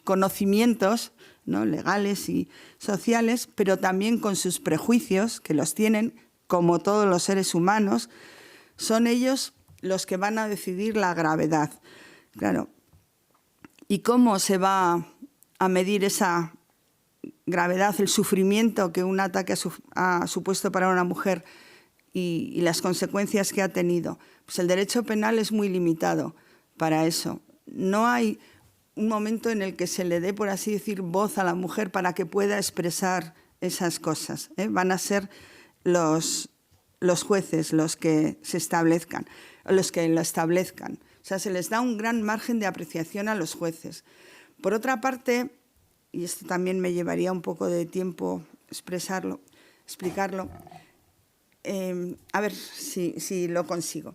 conocimientos, ¿no?, legales y sociales, pero también con sus prejuicios, que los tienen como todos los seres humanos, son ellos los que van a decidir la gravedad. Claro. ¿Y cómo se va a medir esa gravedad, el sufrimiento que un ataque ha supuesto para una mujer y las consecuencias que ha tenido? Pues el derecho penal es muy limitado para eso. No hay un momento en el que se le dé, por así decir, voz a la mujer para que pueda expresar esas cosas, ¿eh? Van a ser los jueces los que se establezcan, los que lo establezcan. O sea, se les da un gran margen de apreciación a los jueces. Por otra parte, y esto también me llevaría un poco de tiempo explicarlo, a ver si lo consigo.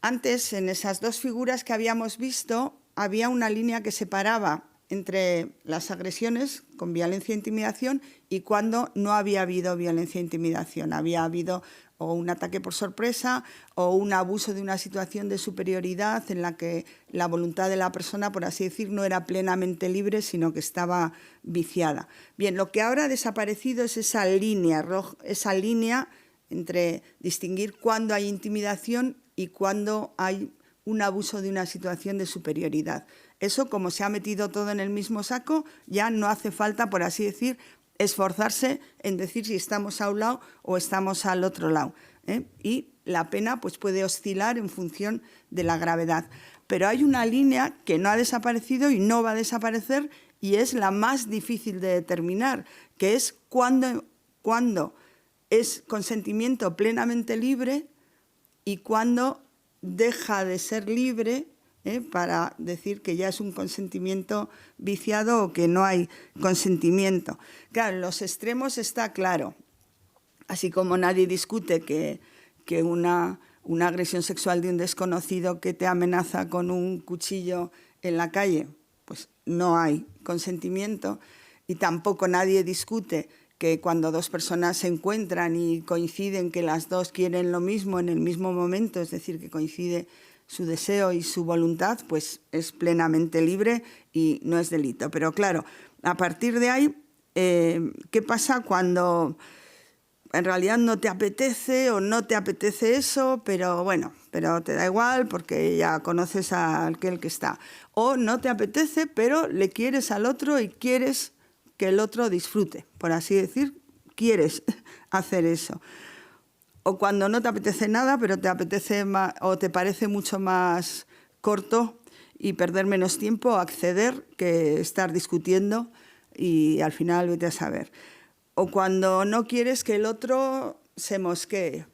Antes, en esas dos figuras que habíamos visto, había una línea que separaba entre las agresiones con violencia e intimidación y cuando no había habido violencia e intimidación. Había habido o un ataque por sorpresa o un abuso de una situación de superioridad en la que la voluntad de la persona, por así decir, no era plenamente libre, sino que estaba viciada. Bien, lo que ahora ha desaparecido es esa línea entre distinguir cuándo hay intimidación y cuándo hay un abuso de una situación de superioridad. Eso, como se ha metido todo en el mismo saco, ya no hace falta, por así decir, esforzarse en decir si estamos a un lado o estamos al otro lado, ¿eh? Y la pena pues, puede oscilar en función de la gravedad. Pero hay una línea que no ha desaparecido y no va a desaparecer y es la más difícil de determinar, que es cuándo es consentimiento plenamente libre y cuándo deja de ser libre, para decir que ya es un consentimiento viciado o que no hay consentimiento. Claro, en los extremos está claro, así como nadie discute que una agresión sexual de un desconocido que te amenaza con un cuchillo en la calle, pues no hay consentimiento, y tampoco nadie discute que cuando dos personas se encuentran y coinciden que las dos quieren lo mismo en el mismo momento, es decir, que coincide su deseo y su voluntad, pues es plenamente libre y no es delito. Pero claro, a partir de ahí, ¿qué pasa cuando en realidad no te apetece o no te apetece eso, pero bueno, pero te da igual porque ya conoces a aquel que está? O no te apetece, pero le quieres al otro y quieres que el otro disfrute, por así decir, quieres hacer eso. O cuando no te apetece nada, pero te apetece más, o te parece mucho más corto y perder menos tiempo, acceder, que estar discutiendo y al final vete a saber. O cuando no quieres que el otro se mosquee.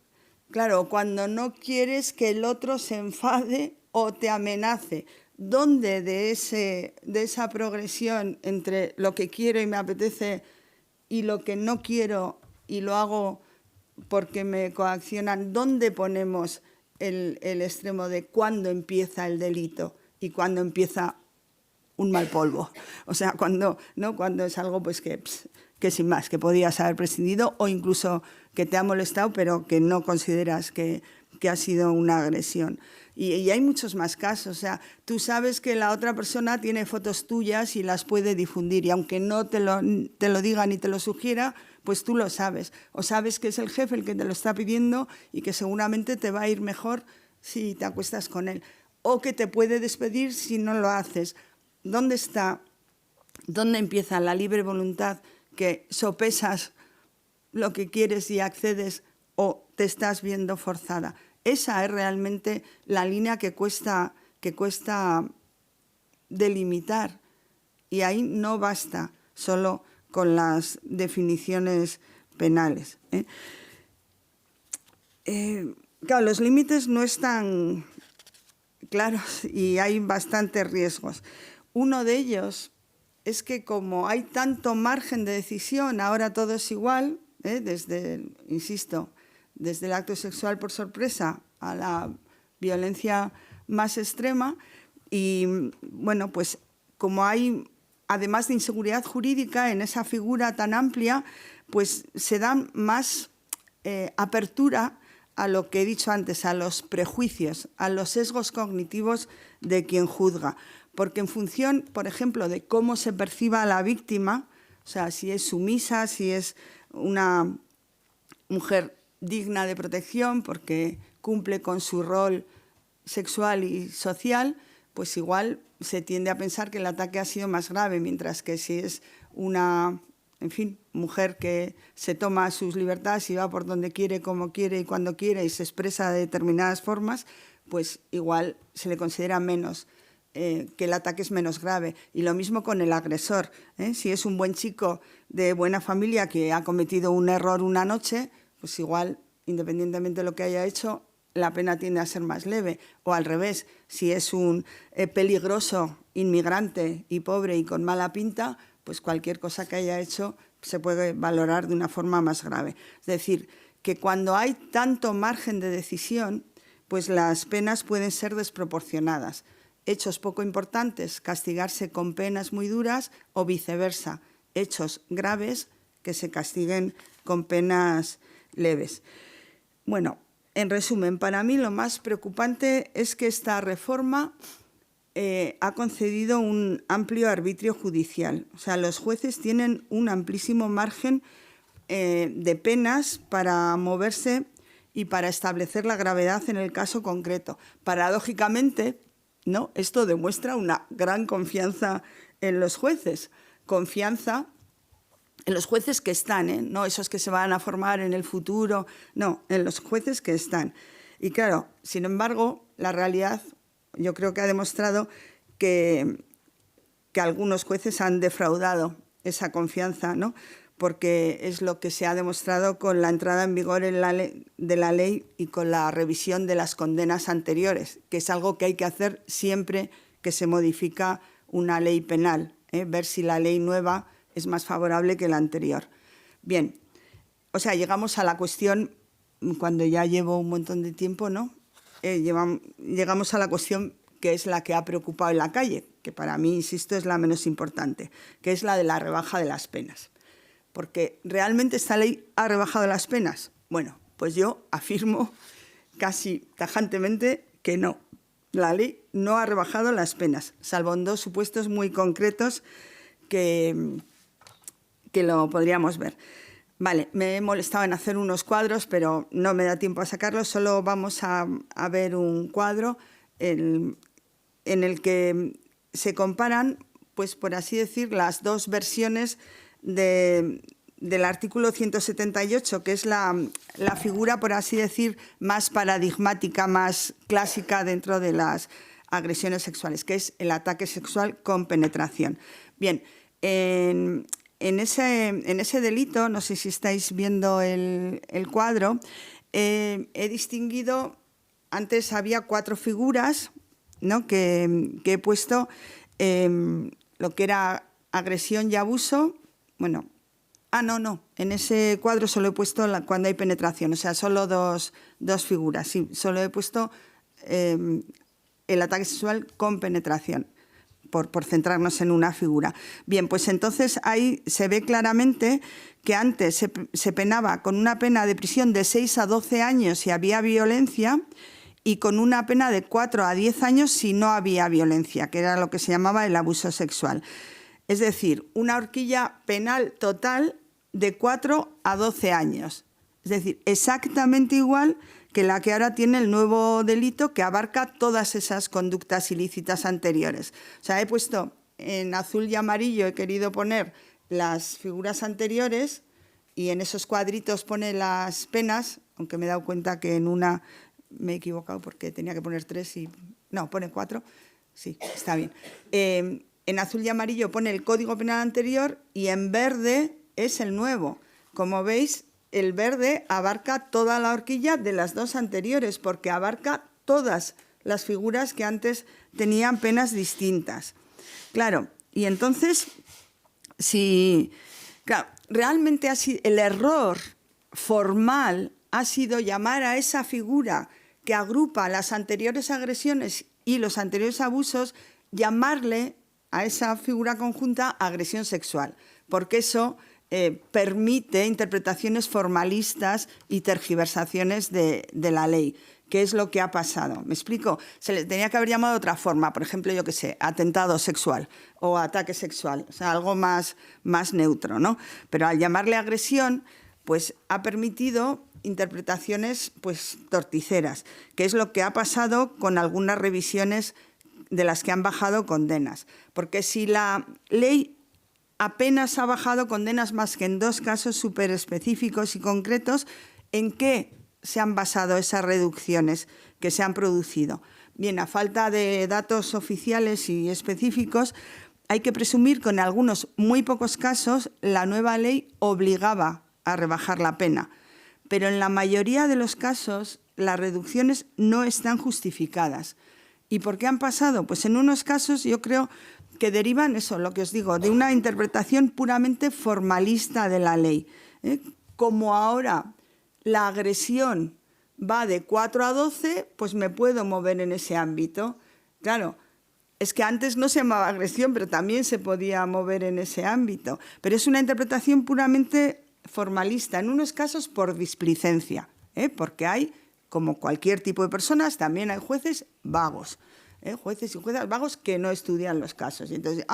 Claro, cuando no quieres que el otro se enfade o te amenace. ¿Dónde de esa progresión entre lo que quiero y me apetece y lo que no quiero y lo hago porque me coaccionan, dónde ponemos el extremo de cuándo empieza el delito? y cuándo empieza un mal polvo. O sea, cuando es algo pues que sin más, que podías haber prescindido o incluso que te ha molestado, pero que no consideras que ha sido una agresión. Y hay muchos más casos. O sea, tú sabes que la otra persona tiene fotos tuyas y las puede difundir, y aunque no te lo diga ni te lo sugiera, pues tú lo sabes. O sabes que es el jefe el que te lo está pidiendo y que seguramente te va a ir mejor si te acuestas con él. O que te puede despedir si no lo haces. ¿Dónde empieza la libre voluntad, que sopesas lo que quieres y accedes, o te estás viendo forzada? Esa es realmente la línea que cuesta delimitar, y ahí no basta solo con las definiciones penales. Claro, los límites no están claros y hay bastantes riesgos. Uno de ellos es que, como hay tanto margen de decisión, ahora todo es igual, desde el acto sexual por sorpresa a la violencia más extrema. Y bueno, pues como hay, además de inseguridad jurídica en esa figura tan amplia, pues se da más apertura a lo que he dicho antes, a los prejuicios, a los sesgos cognitivos de quien juzga. Porque en función, por ejemplo, de cómo se perciba a la víctima, o sea, si es sumisa, si es una mujer digna de protección porque cumple con su rol sexual y social, pues igual se tiende a pensar que el ataque ha sido más grave, mientras que si es una, mujer que se toma sus libertades y va por donde quiere, como quiere y cuando quiere, y se expresa de determinadas formas, pues igual se le considera menos, que el ataque es menos grave. Y lo mismo con el agresor. Si es un buen chico de buena familia que ha cometido un error una noche, pues igual, independientemente de lo que haya hecho, la pena tiende a ser más leve. O al revés, si es un peligroso inmigrante y pobre y con mala pinta, pues cualquier cosa que haya hecho se puede valorar de una forma más grave. Es decir, que cuando hay tanto margen de decisión, pues las penas pueden ser desproporcionadas. Hechos poco importantes, castigarse con penas muy duras, o viceversa, hechos graves que se castiguen con penas leves. Bueno, en resumen, para mí lo más preocupante es que esta reforma ha concedido un amplio arbitrio judicial. O sea, los jueces tienen un amplísimo margen de penas para moverse y para establecer la gravedad en el caso concreto. Paradójicamente, ¿no? Esto demuestra una gran confianza en los jueces. Confianza en los jueces que están, no esos que se van a formar en el futuro, no, en los jueces que están. Y claro, sin embargo, la realidad yo creo que ha demostrado que algunos jueces han defraudado esa confianza, ¿no? Porque es lo que se ha demostrado con la entrada en vigor de la ley y con la revisión de las condenas anteriores, que es algo que hay que hacer siempre que se modifica una ley penal, ver si la ley nueva es más favorable que la anterior. Bien, o sea, llegamos a la cuestión, cuando ya llevo un montón de tiempo, ¿no? Llegamos a la cuestión que es la que ha preocupado en la calle, que para mí, insisto, es la menos importante, que es la de la rebaja de las penas. Porque ¿realmente esta ley ha rebajado las penas? Bueno, pues yo afirmo casi tajantemente que no. La ley no ha rebajado las penas, salvo en dos supuestos muy concretos que lo podríamos ver. Vale, me he molestado en hacer unos cuadros, pero no me da tiempo a sacarlos. Solo vamos a ver un cuadro en el que se comparan, pues por así decir, las dos versiones del artículo 178, que es la figura, por así decir, más paradigmática, más clásica dentro de las agresiones sexuales, que es el ataque sexual con penetración. Bien, en ese delito, no sé si estáis viendo el cuadro, he distinguido, antes había 4 figuras, ¿no?, que he puesto, lo que era agresión y abuso. Bueno, no, en ese cuadro solo he puesto cuando hay penetración, o sea, solo dos figuras, sí, solo he puesto el ataque sexual con penetración, por centrarnos en una figura. Bien, pues entonces ahí se ve claramente que antes se penaba con una pena de prisión de 6 a 12 años si había violencia y con una pena de 4 a 10 años si no había violencia, que era lo que se llamaba el abuso sexual. Es decir, una horquilla penal total de 4 a 12 años. Es decir, exactamente igual que la que ahora tiene el nuevo delito, que abarca todas esas conductas ilícitas anteriores. O sea, he puesto en azul y amarillo, he querido poner las figuras anteriores y en esos cuadritos pone las penas, aunque me he dado cuenta que en una me he equivocado porque tenía que poner 3 y... No, pone 4. Sí, está bien. En azul y amarillo pone el Código Penal anterior y en verde es el nuevo. Como veis, el verde abarca toda la horquilla de las dos anteriores, porque abarca todas las figuras que antes tenían penas distintas. Claro, y entonces, si claro, realmente el error formal ha sido llamar a esa figura que agrupa las anteriores agresiones y los anteriores abusos, llamarle a esa figura conjunta agresión sexual, porque eso permite interpretaciones formalistas y tergiversaciones de la ley, que es lo que ha pasado. ¿Me explico? Se le tenía que haber llamado de otra forma, por ejemplo, yo qué sé, atentado sexual o ataque sexual, o sea, algo más neutro, ¿no? Pero al llamarle agresión, pues ha permitido interpretaciones pues torticeras, que es lo que ha pasado con algunas revisiones de las que han bajado condenas. Porque si la ley apenas ha bajado condenas más que en 2 casos súper específicos y concretos, ¿en qué se han basado esas reducciones que se han producido? Bien, a falta de datos oficiales y específicos, hay que presumir que en algunos muy pocos casos la nueva ley obligaba a rebajar la pena, pero en la mayoría de los casos las reducciones no están justificadas. ¿Y por qué han pasado? Pues en unos casos yo creo que derivan, eso, lo que os digo, de una interpretación puramente formalista de la ley. Como ahora la agresión va de 4 a 12, pues me puedo mover en ese ámbito. Claro, es que antes no se llamaba agresión, pero también se podía mover en ese ámbito. Pero es una interpretación puramente formalista, en unos casos por displicencia, porque hay, como cualquier tipo de personas, también hay jueces vagos. Jueces y juezas vagos que no estudian los casos. Y entonces,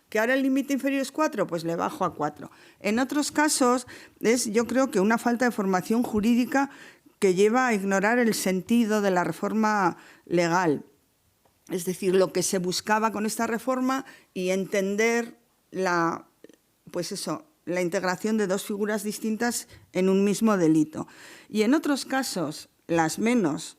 que ahora el límite inferior es 4, pues le bajo a 4. En otros casos es, yo creo que una falta de formación jurídica que lleva a ignorar el sentido de la reforma legal. Es decir, lo que se buscaba con esta reforma y entender la integración de 2 figuras distintas en un mismo delito. Y en otros casos, las menos,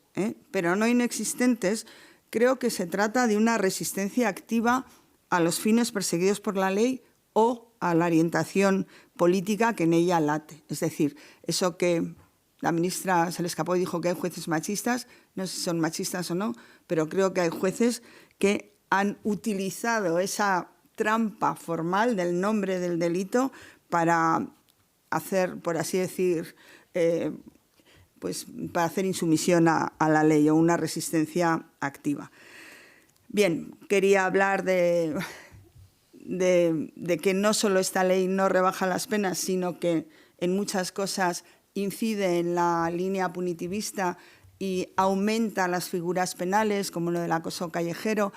pero no inexistentes, creo que se trata de una resistencia activa a los fines perseguidos por la ley o a la orientación política que en ella late. Es decir, eso que la ministra se le escapó y dijo que hay jueces machistas, no sé si son machistas o no, pero creo que hay jueces que han utilizado esa trampa formal del nombre del delito para hacer, por así decir, pues para hacer insumisión a la ley o una resistencia activa. Bien, quería hablar de que no solo esta ley no rebaja las penas, sino que en muchas cosas incide en la línea punitivista y aumenta las figuras penales, como lo del acoso callejero,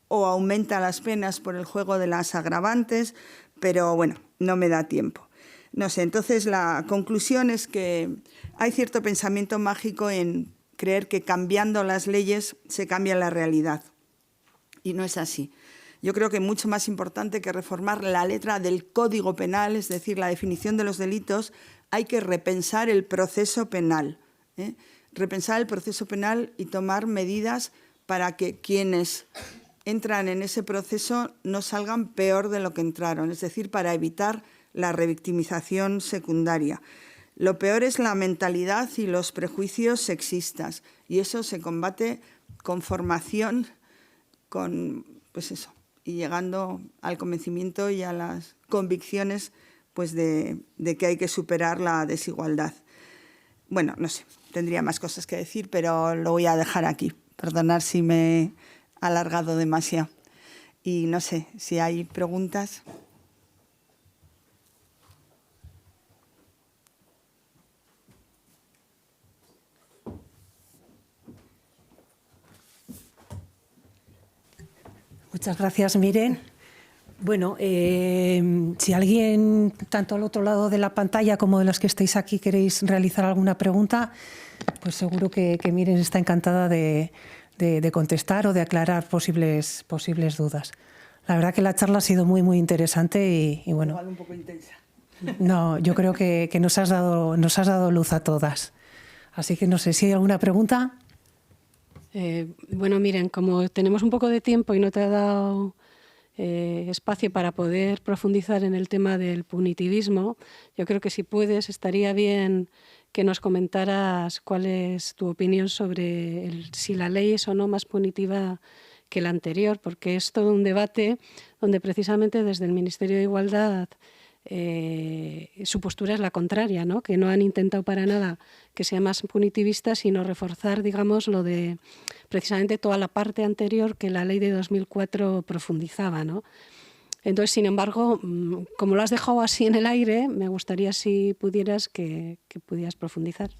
o aumenta las penas por el juego de las agravantes, pero bueno, no me da tiempo. No sé, entonces la conclusión es que hay cierto pensamiento mágico en creer que cambiando las leyes se cambia la realidad. Y no es así. Yo creo que mucho más importante que reformar la letra del Código Penal, es decir, la definición de los delitos, hay que repensar el proceso penal. Repensar el proceso penal y tomar medidas para que quienes entran en ese proceso no salgan peor de lo que entraron, es decir, para evitar la revictimización secundaria. Lo peor es la mentalidad y los prejuicios sexistas, y eso se combate con formación, y llegando al convencimiento y a las convicciones pues de que hay que superar la desigualdad. Bueno, no sé, tendría más cosas que decir, pero lo voy a dejar aquí. Perdonad si me alargado demasiado. Y no sé si hay preguntas. Muchas gracias, Miren. Bueno, si alguien, tanto al otro lado de la pantalla como de los que estáis aquí, queréis realizar alguna pregunta, pues seguro que Miren está encantada de contestar o de aclarar posibles dudas. La verdad que la charla ha sido muy, muy interesante y bueno. Igual un poco intensa. No, yo creo que nos has dado luz a todas. Así que no sé si hay alguna pregunta. Bueno, Miren, como tenemos un poco de tiempo y no te ha dado espacio para poder profundizar en el tema del punitivismo, yo creo que si puedes, estaría bien que nos comentaras cuál es tu opinión sobre si la ley es o no más punitiva que la anterior, porque es todo un debate donde precisamente desde el Ministerio de Igualdad su postura es la contraria, ¿no? Que no han intentado para nada que sea más punitivista, sino reforzar, digamos, lo de precisamente toda la parte anterior que la ley de 2004 profundizaba, ¿no? Entonces, sin embargo, como lo has dejado así en el aire, me gustaría si pudieras que pudieras profundizar.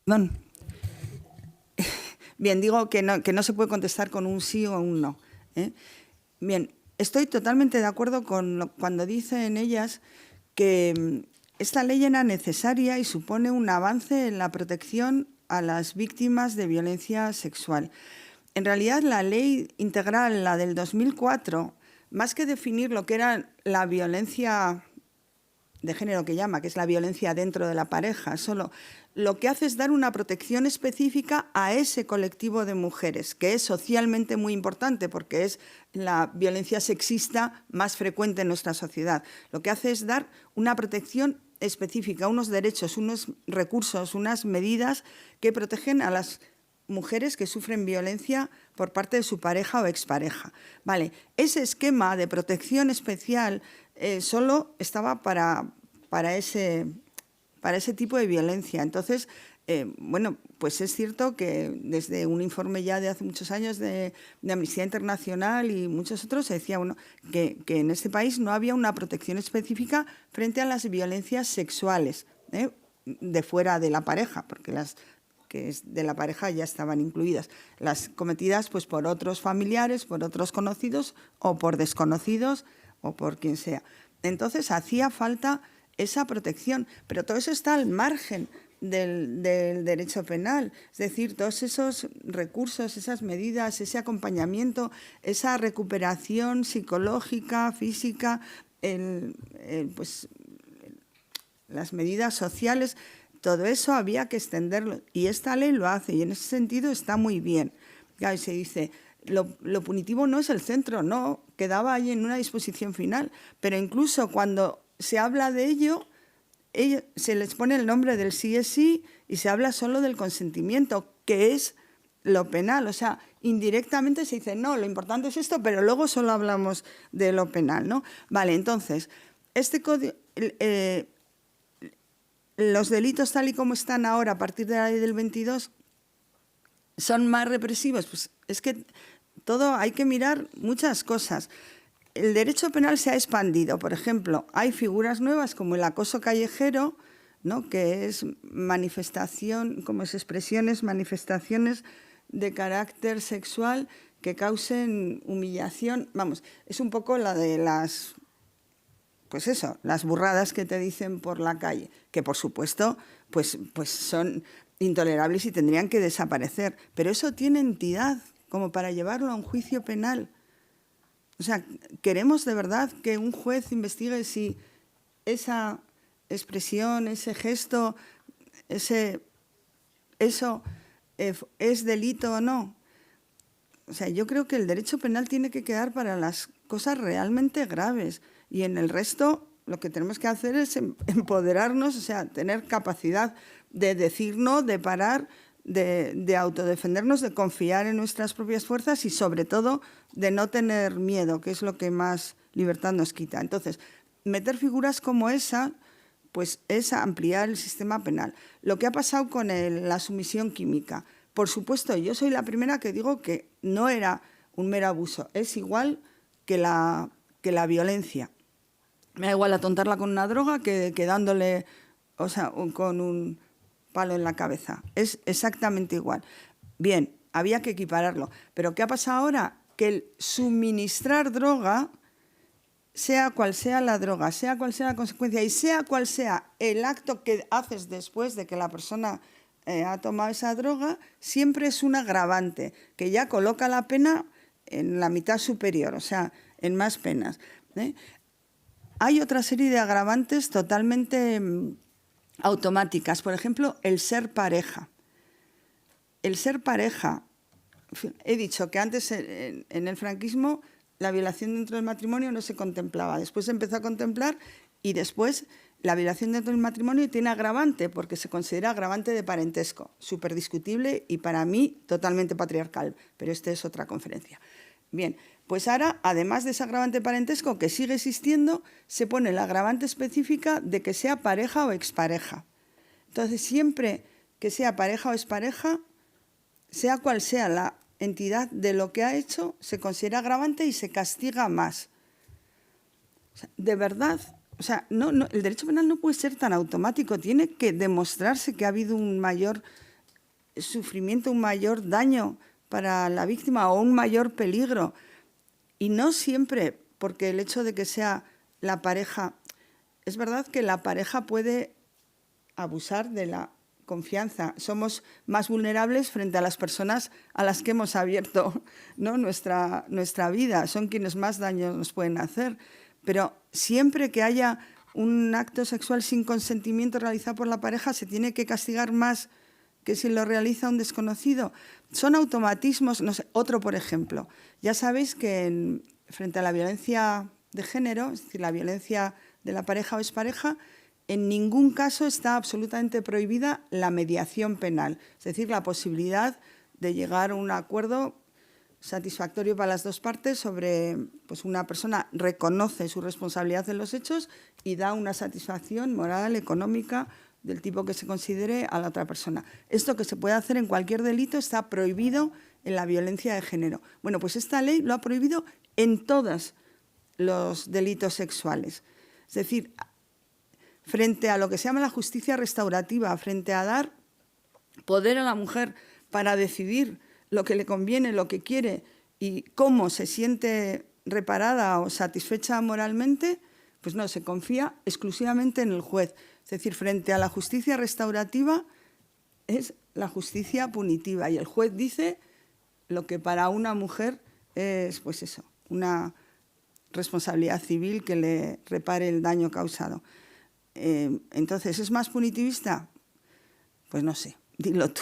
Perdón. Bien, digo que no se puede contestar con un sí o un no. Bien, estoy totalmente de acuerdo cuando dicen ellas que esta ley era necesaria y supone un avance en la protección a las víctimas de violencia sexual. En realidad, la ley integral, la del 2004, más que definir lo que era la violencia de género que llama, que es la violencia dentro de la pareja, solo lo que hace es dar una protección específica a ese colectivo de mujeres, que es socialmente muy importante porque es la violencia sexista más frecuente en nuestra sociedad. Lo que hace es dar una protección específica, unos derechos, unos recursos, unas medidas que protegen a las mujeres que sufren violencia por parte de su pareja o expareja. Vale, ese esquema de protección especial solo estaba para ese tipo de violencia. Entonces, bueno, pues es cierto que desde un informe ya de hace muchos años de Amnistía Internacional y muchos otros se decía que en este país no había una protección específica frente a las violencias sexuales de fuera de la pareja, porque las que es de la pareja ya estaban incluidas. Las cometidas pues por otros familiares, por otros conocidos o por desconocidos o por quien sea. Entonces hacía falta esa protección, pero todo eso está al margen del derecho penal, es decir, todos esos recursos, esas medidas, ese acompañamiento, esa recuperación psicológica, física, pues, las medidas sociales, todo eso había que extenderlo y esta ley lo hace y en ese sentido está muy bien. Claro, y se dice, lo punitivo no es el centro, no, quedaba ahí en una disposición final, pero incluso cuando se habla de ello, se les pone el nombre del sí es sí y se habla solo del consentimiento, que es lo penal. O sea, indirectamente se dice, no, lo importante es esto, pero luego solo hablamos de lo penal, ¿no? Vale, entonces, este código, los delitos tal y como están ahora a partir de la ley del 22 son más represivos. Pues es que todo hay que mirar muchas cosas. El derecho penal se ha expandido. Por ejemplo, hay figuras nuevas como el acoso callejero, ¿no? Que es manifestación, como es expresiones, manifestaciones de carácter sexual que causen humillación. Vamos, es un poco la de las, pues eso, las burradas que te dicen por la calle, que por supuesto pues son intolerables y tendrían que desaparecer. Pero eso tiene entidad como para llevarlo a un juicio penal. O sea, ¿queremos de verdad que un juez investigue si esa expresión, ese gesto, eso es delito o no? O sea, yo creo que el derecho penal tiene que quedar para las cosas realmente graves y en el resto lo que tenemos que hacer es empoderarnos, o sea, tener capacidad de decir no, de parar, de autodefendernos, de confiar en nuestras propias fuerzas y, sobre todo, de no tener miedo, que es lo que más libertad nos quita. Entonces, meter figuras como esa, pues es ampliar el sistema penal. Lo que ha pasado con la sumisión química. Por supuesto, yo soy la primera que digo que no era un mero abuso, es igual que la violencia. Me da igual atontarla con una droga que dándole, o sea, con un palo en la cabeza. Es exactamente igual. Bien, había que equipararlo. Pero ¿qué ha pasado ahora? Que el suministrar droga, sea cual sea la droga, sea cual sea la consecuencia y sea cual sea el acto que haces después de que la persona ha tomado esa droga, siempre es un agravante, que ya coloca la pena en la mitad superior, o sea, en más penas. Hay otra serie de agravantes totalmente automáticas. Por ejemplo, el ser pareja. El ser pareja. He dicho que antes, en el franquismo, la violación dentro del matrimonio no se contemplaba. Después se empezó a contemplar y después la violación dentro del matrimonio tiene agravante porque se considera agravante de parentesco. Súper discutible y para mí totalmente patriarcal. Pero esta es otra conferencia. Bien, pues ahora, además de ese agravante parentesco que sigue existiendo, se pone la agravante específica de que sea pareja o expareja. Entonces, siempre que sea pareja o expareja, sea cual sea la entidad de lo que ha hecho, se considera agravante y se castiga más. O sea, de verdad, o sea, el derecho penal no puede ser tan automático, tiene que demostrarse que ha habido un mayor sufrimiento, un mayor daño para la víctima o un mayor peligro. Y no siempre, porque el hecho de que sea la pareja, es verdad que la pareja puede abusar de la confianza. Somos más vulnerables frente a las personas a las que hemos abierto, ¿no?, nuestra vida. Son quienes más daño nos pueden hacer. Pero siempre que haya un acto sexual sin consentimiento realizado por la pareja, se tiene que castigar más que si lo realiza un desconocido. Son automatismos. No sé, otro, por ejemplo. Ya sabéis que frente a la violencia de género, es decir, la violencia de la pareja o expareja, en ningún caso está absolutamente prohibida la mediación penal, es decir, la posibilidad de llegar a un acuerdo satisfactorio para las dos partes sobre, pues, una persona reconoce su responsabilidad en los hechos y da una satisfacción moral, económica, del tipo que se considere a la otra persona. Esto que se puede hacer en cualquier delito está prohibido en la violencia de género. Bueno, pues esta ley lo ha prohibido en todos los delitos sexuales. Es decir, frente a lo que se llama la justicia restaurativa, frente a dar poder a la mujer para decidir lo que le conviene, lo que quiere y cómo se siente reparada o satisfecha moralmente, pues no, se confía exclusivamente en el juez. Es decir, frente a la justicia restaurativa es la justicia punitiva y el juez dice lo que para una mujer es, pues eso, una responsabilidad civil que le repare el daño causado. Entonces, ¿es más punitivista? Pues no sé, dilo tú.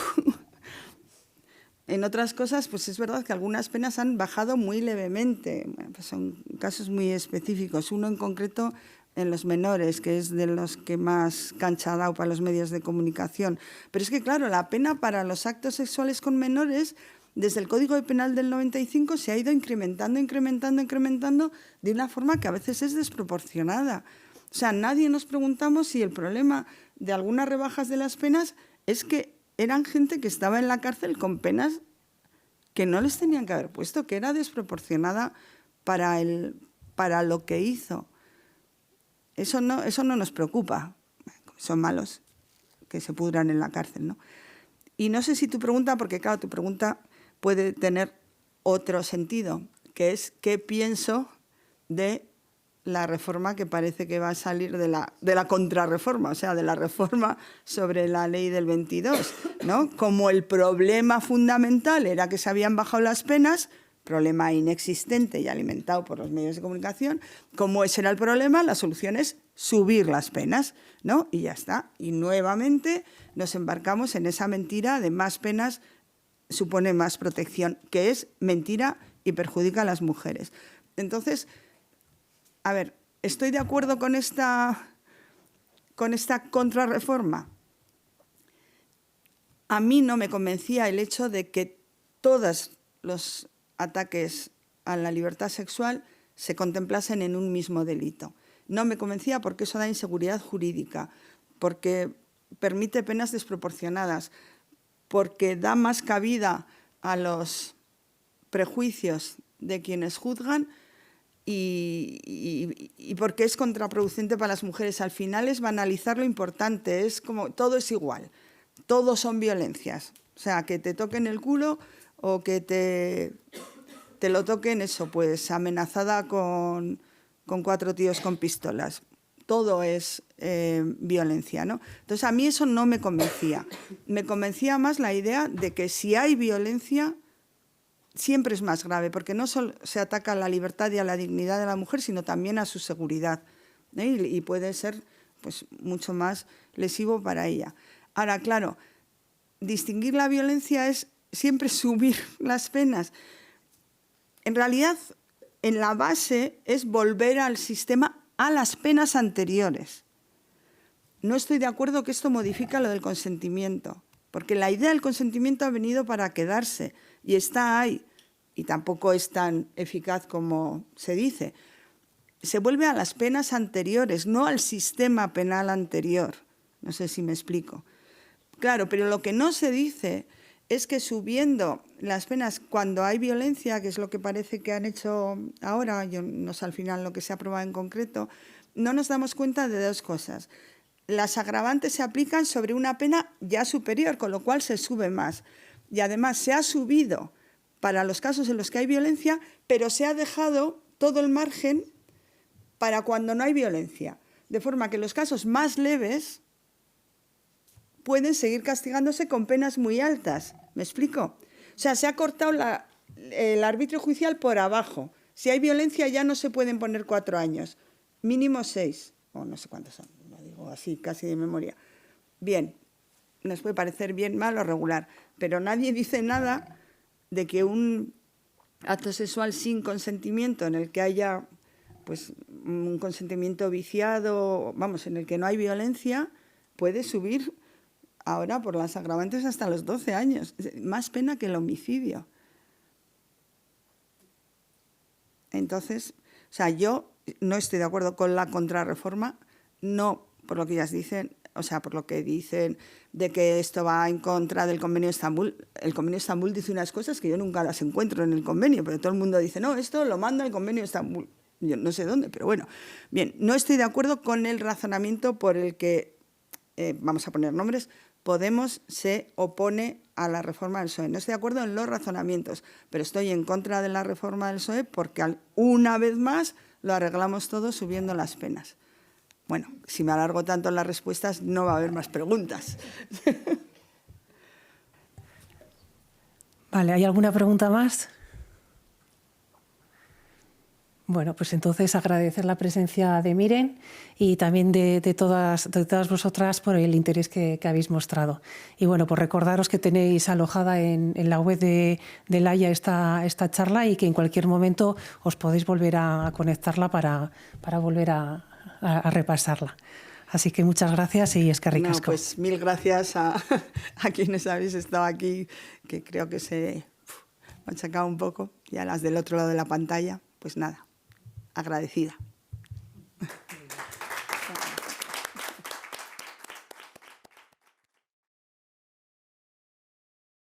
En otras cosas, pues es verdad que algunas penas han bajado muy levemente. Bueno, pues son casos muy específicos. Uno en concreto en los menores, que es de los que más cancha ha dado para los medios de comunicación. Pero es que, claro, la pena para los actos sexuales con menores, desde el Código Penal del 95, se ha ido incrementando de una forma que a veces es desproporcionada. O sea, nadie nos preguntamos si el problema de algunas rebajas de las penas es que eran gente que estaba en la cárcel con penas que no les tenían que haber puesto, que era desproporcionada para lo que hizo. Eso no nos preocupa. Son malos, que se pudran en la cárcel, ¿no? Y no sé si tu pregunta, porque claro, tu pregunta puede tener otro sentido, que es qué pienso de la reforma que parece que va a salir de la contrarreforma, o sea, de la reforma sobre la ley del 22, ¿no? Como el problema fundamental era que se habían bajado las penas, problema inexistente y alimentado por los medios de comunicación, como ese era el problema, la solución es subir las penas, ¿no? Y ya está. Y nuevamente nos embarcamos en esa mentira de más penas supone más protección, que es mentira y perjudica a las mujeres. Entonces, a ver, ¿estoy de acuerdo con esta contrarreforma? A mí no me convencía el hecho de que todos los ataques a la libertad sexual se contemplasen en un mismo delito. No me convencía porque eso da inseguridad jurídica, porque permite penas desproporcionadas, porque da más cabida a los prejuicios de quienes juzgan y porque es contraproducente para las mujeres. Al final es banalizar lo importante, es como todo es igual, todos son violencias. O sea, que te toquen el culo o que te lo toquen eso, pues amenazada con 4 tíos con pistolas. Todo es violencia, ¿no? Entonces, a mí eso no me convencía. Me convencía más la idea de que si hay violencia, siempre es más grave, porque no solo se ataca a la libertad y a la dignidad de la mujer, sino también a su seguridad, ¿eh? Y puede ser pues, mucho más lesivo para ella. Ahora, claro, distinguir la violencia es siempre subir las penas. En realidad, en la base es volver al sistema a las penas anteriores. No estoy de acuerdo que esto modifica lo del consentimiento, porque la idea del consentimiento ha venido para quedarse y está ahí, y tampoco es tan eficaz como se dice. Se vuelve a las penas anteriores, no al sistema penal anterior. No sé si me explico. Claro, pero lo que no se dice es que subiendo las penas cuando hay violencia, que es lo que parece que han hecho ahora, yo no sé al final lo que se ha aprobado en concreto, no nos damos cuenta de 2 cosas. Las agravantes se aplican sobre una pena ya superior, con lo cual se sube más. Y además se ha subido para los casos en los que hay violencia, pero se ha dejado todo el margen para cuando no hay violencia. De forma que los casos más leves pueden seguir castigándose con penas muy altas. ¿Me explico? O sea, se ha cortado el arbitrio judicial por abajo. Si hay violencia ya no se pueden poner 4 años, mínimo 6, o no sé cuántos son, lo digo así, casi de memoria. Bien, nos puede parecer bien, mal o regular, pero nadie dice nada de que un acto sexual sin consentimiento, en el que haya pues, un consentimiento viciado, vamos, en el que no hay violencia, puede subir ahora por las agravantes hasta los 12 años. Más pena que el homicidio. Entonces, o sea, yo no estoy de acuerdo con la contrarreforma, no por lo que ellas dicen, o sea, por lo que dicen de que esto va en contra del Convenio de Estambul. El Convenio de Estambul dice unas cosas que yo nunca las encuentro en el convenio, pero todo el mundo dice, no, esto lo manda el Convenio de Estambul. Yo no sé dónde, pero bueno. Bien, no estoy de acuerdo con el razonamiento por el que, vamos a poner nombres, Podemos se opone a la reforma del PSOE. No estoy de acuerdo en los razonamientos, pero estoy en contra de la reforma del PSOE porque una vez más lo arreglamos todo subiendo las penas. Bueno, si me alargo tanto en las respuestas no va a haber más preguntas. Vale, ¿hay alguna pregunta más? Bueno, pues entonces agradecer la presencia de Miren y también de todas vosotras por el interés que habéis mostrado. Y bueno, pues recordaros que tenéis alojada en la web de Laia esta charla y que en cualquier momento os podéis volver a conectarla para volver a repasarla. Así que muchas gracias y eskerrik asko. Pues 1000 gracias a quienes habéis estado aquí, que creo que se machacado un poco, y a las del otro lado de la pantalla, pues nada, agradecida.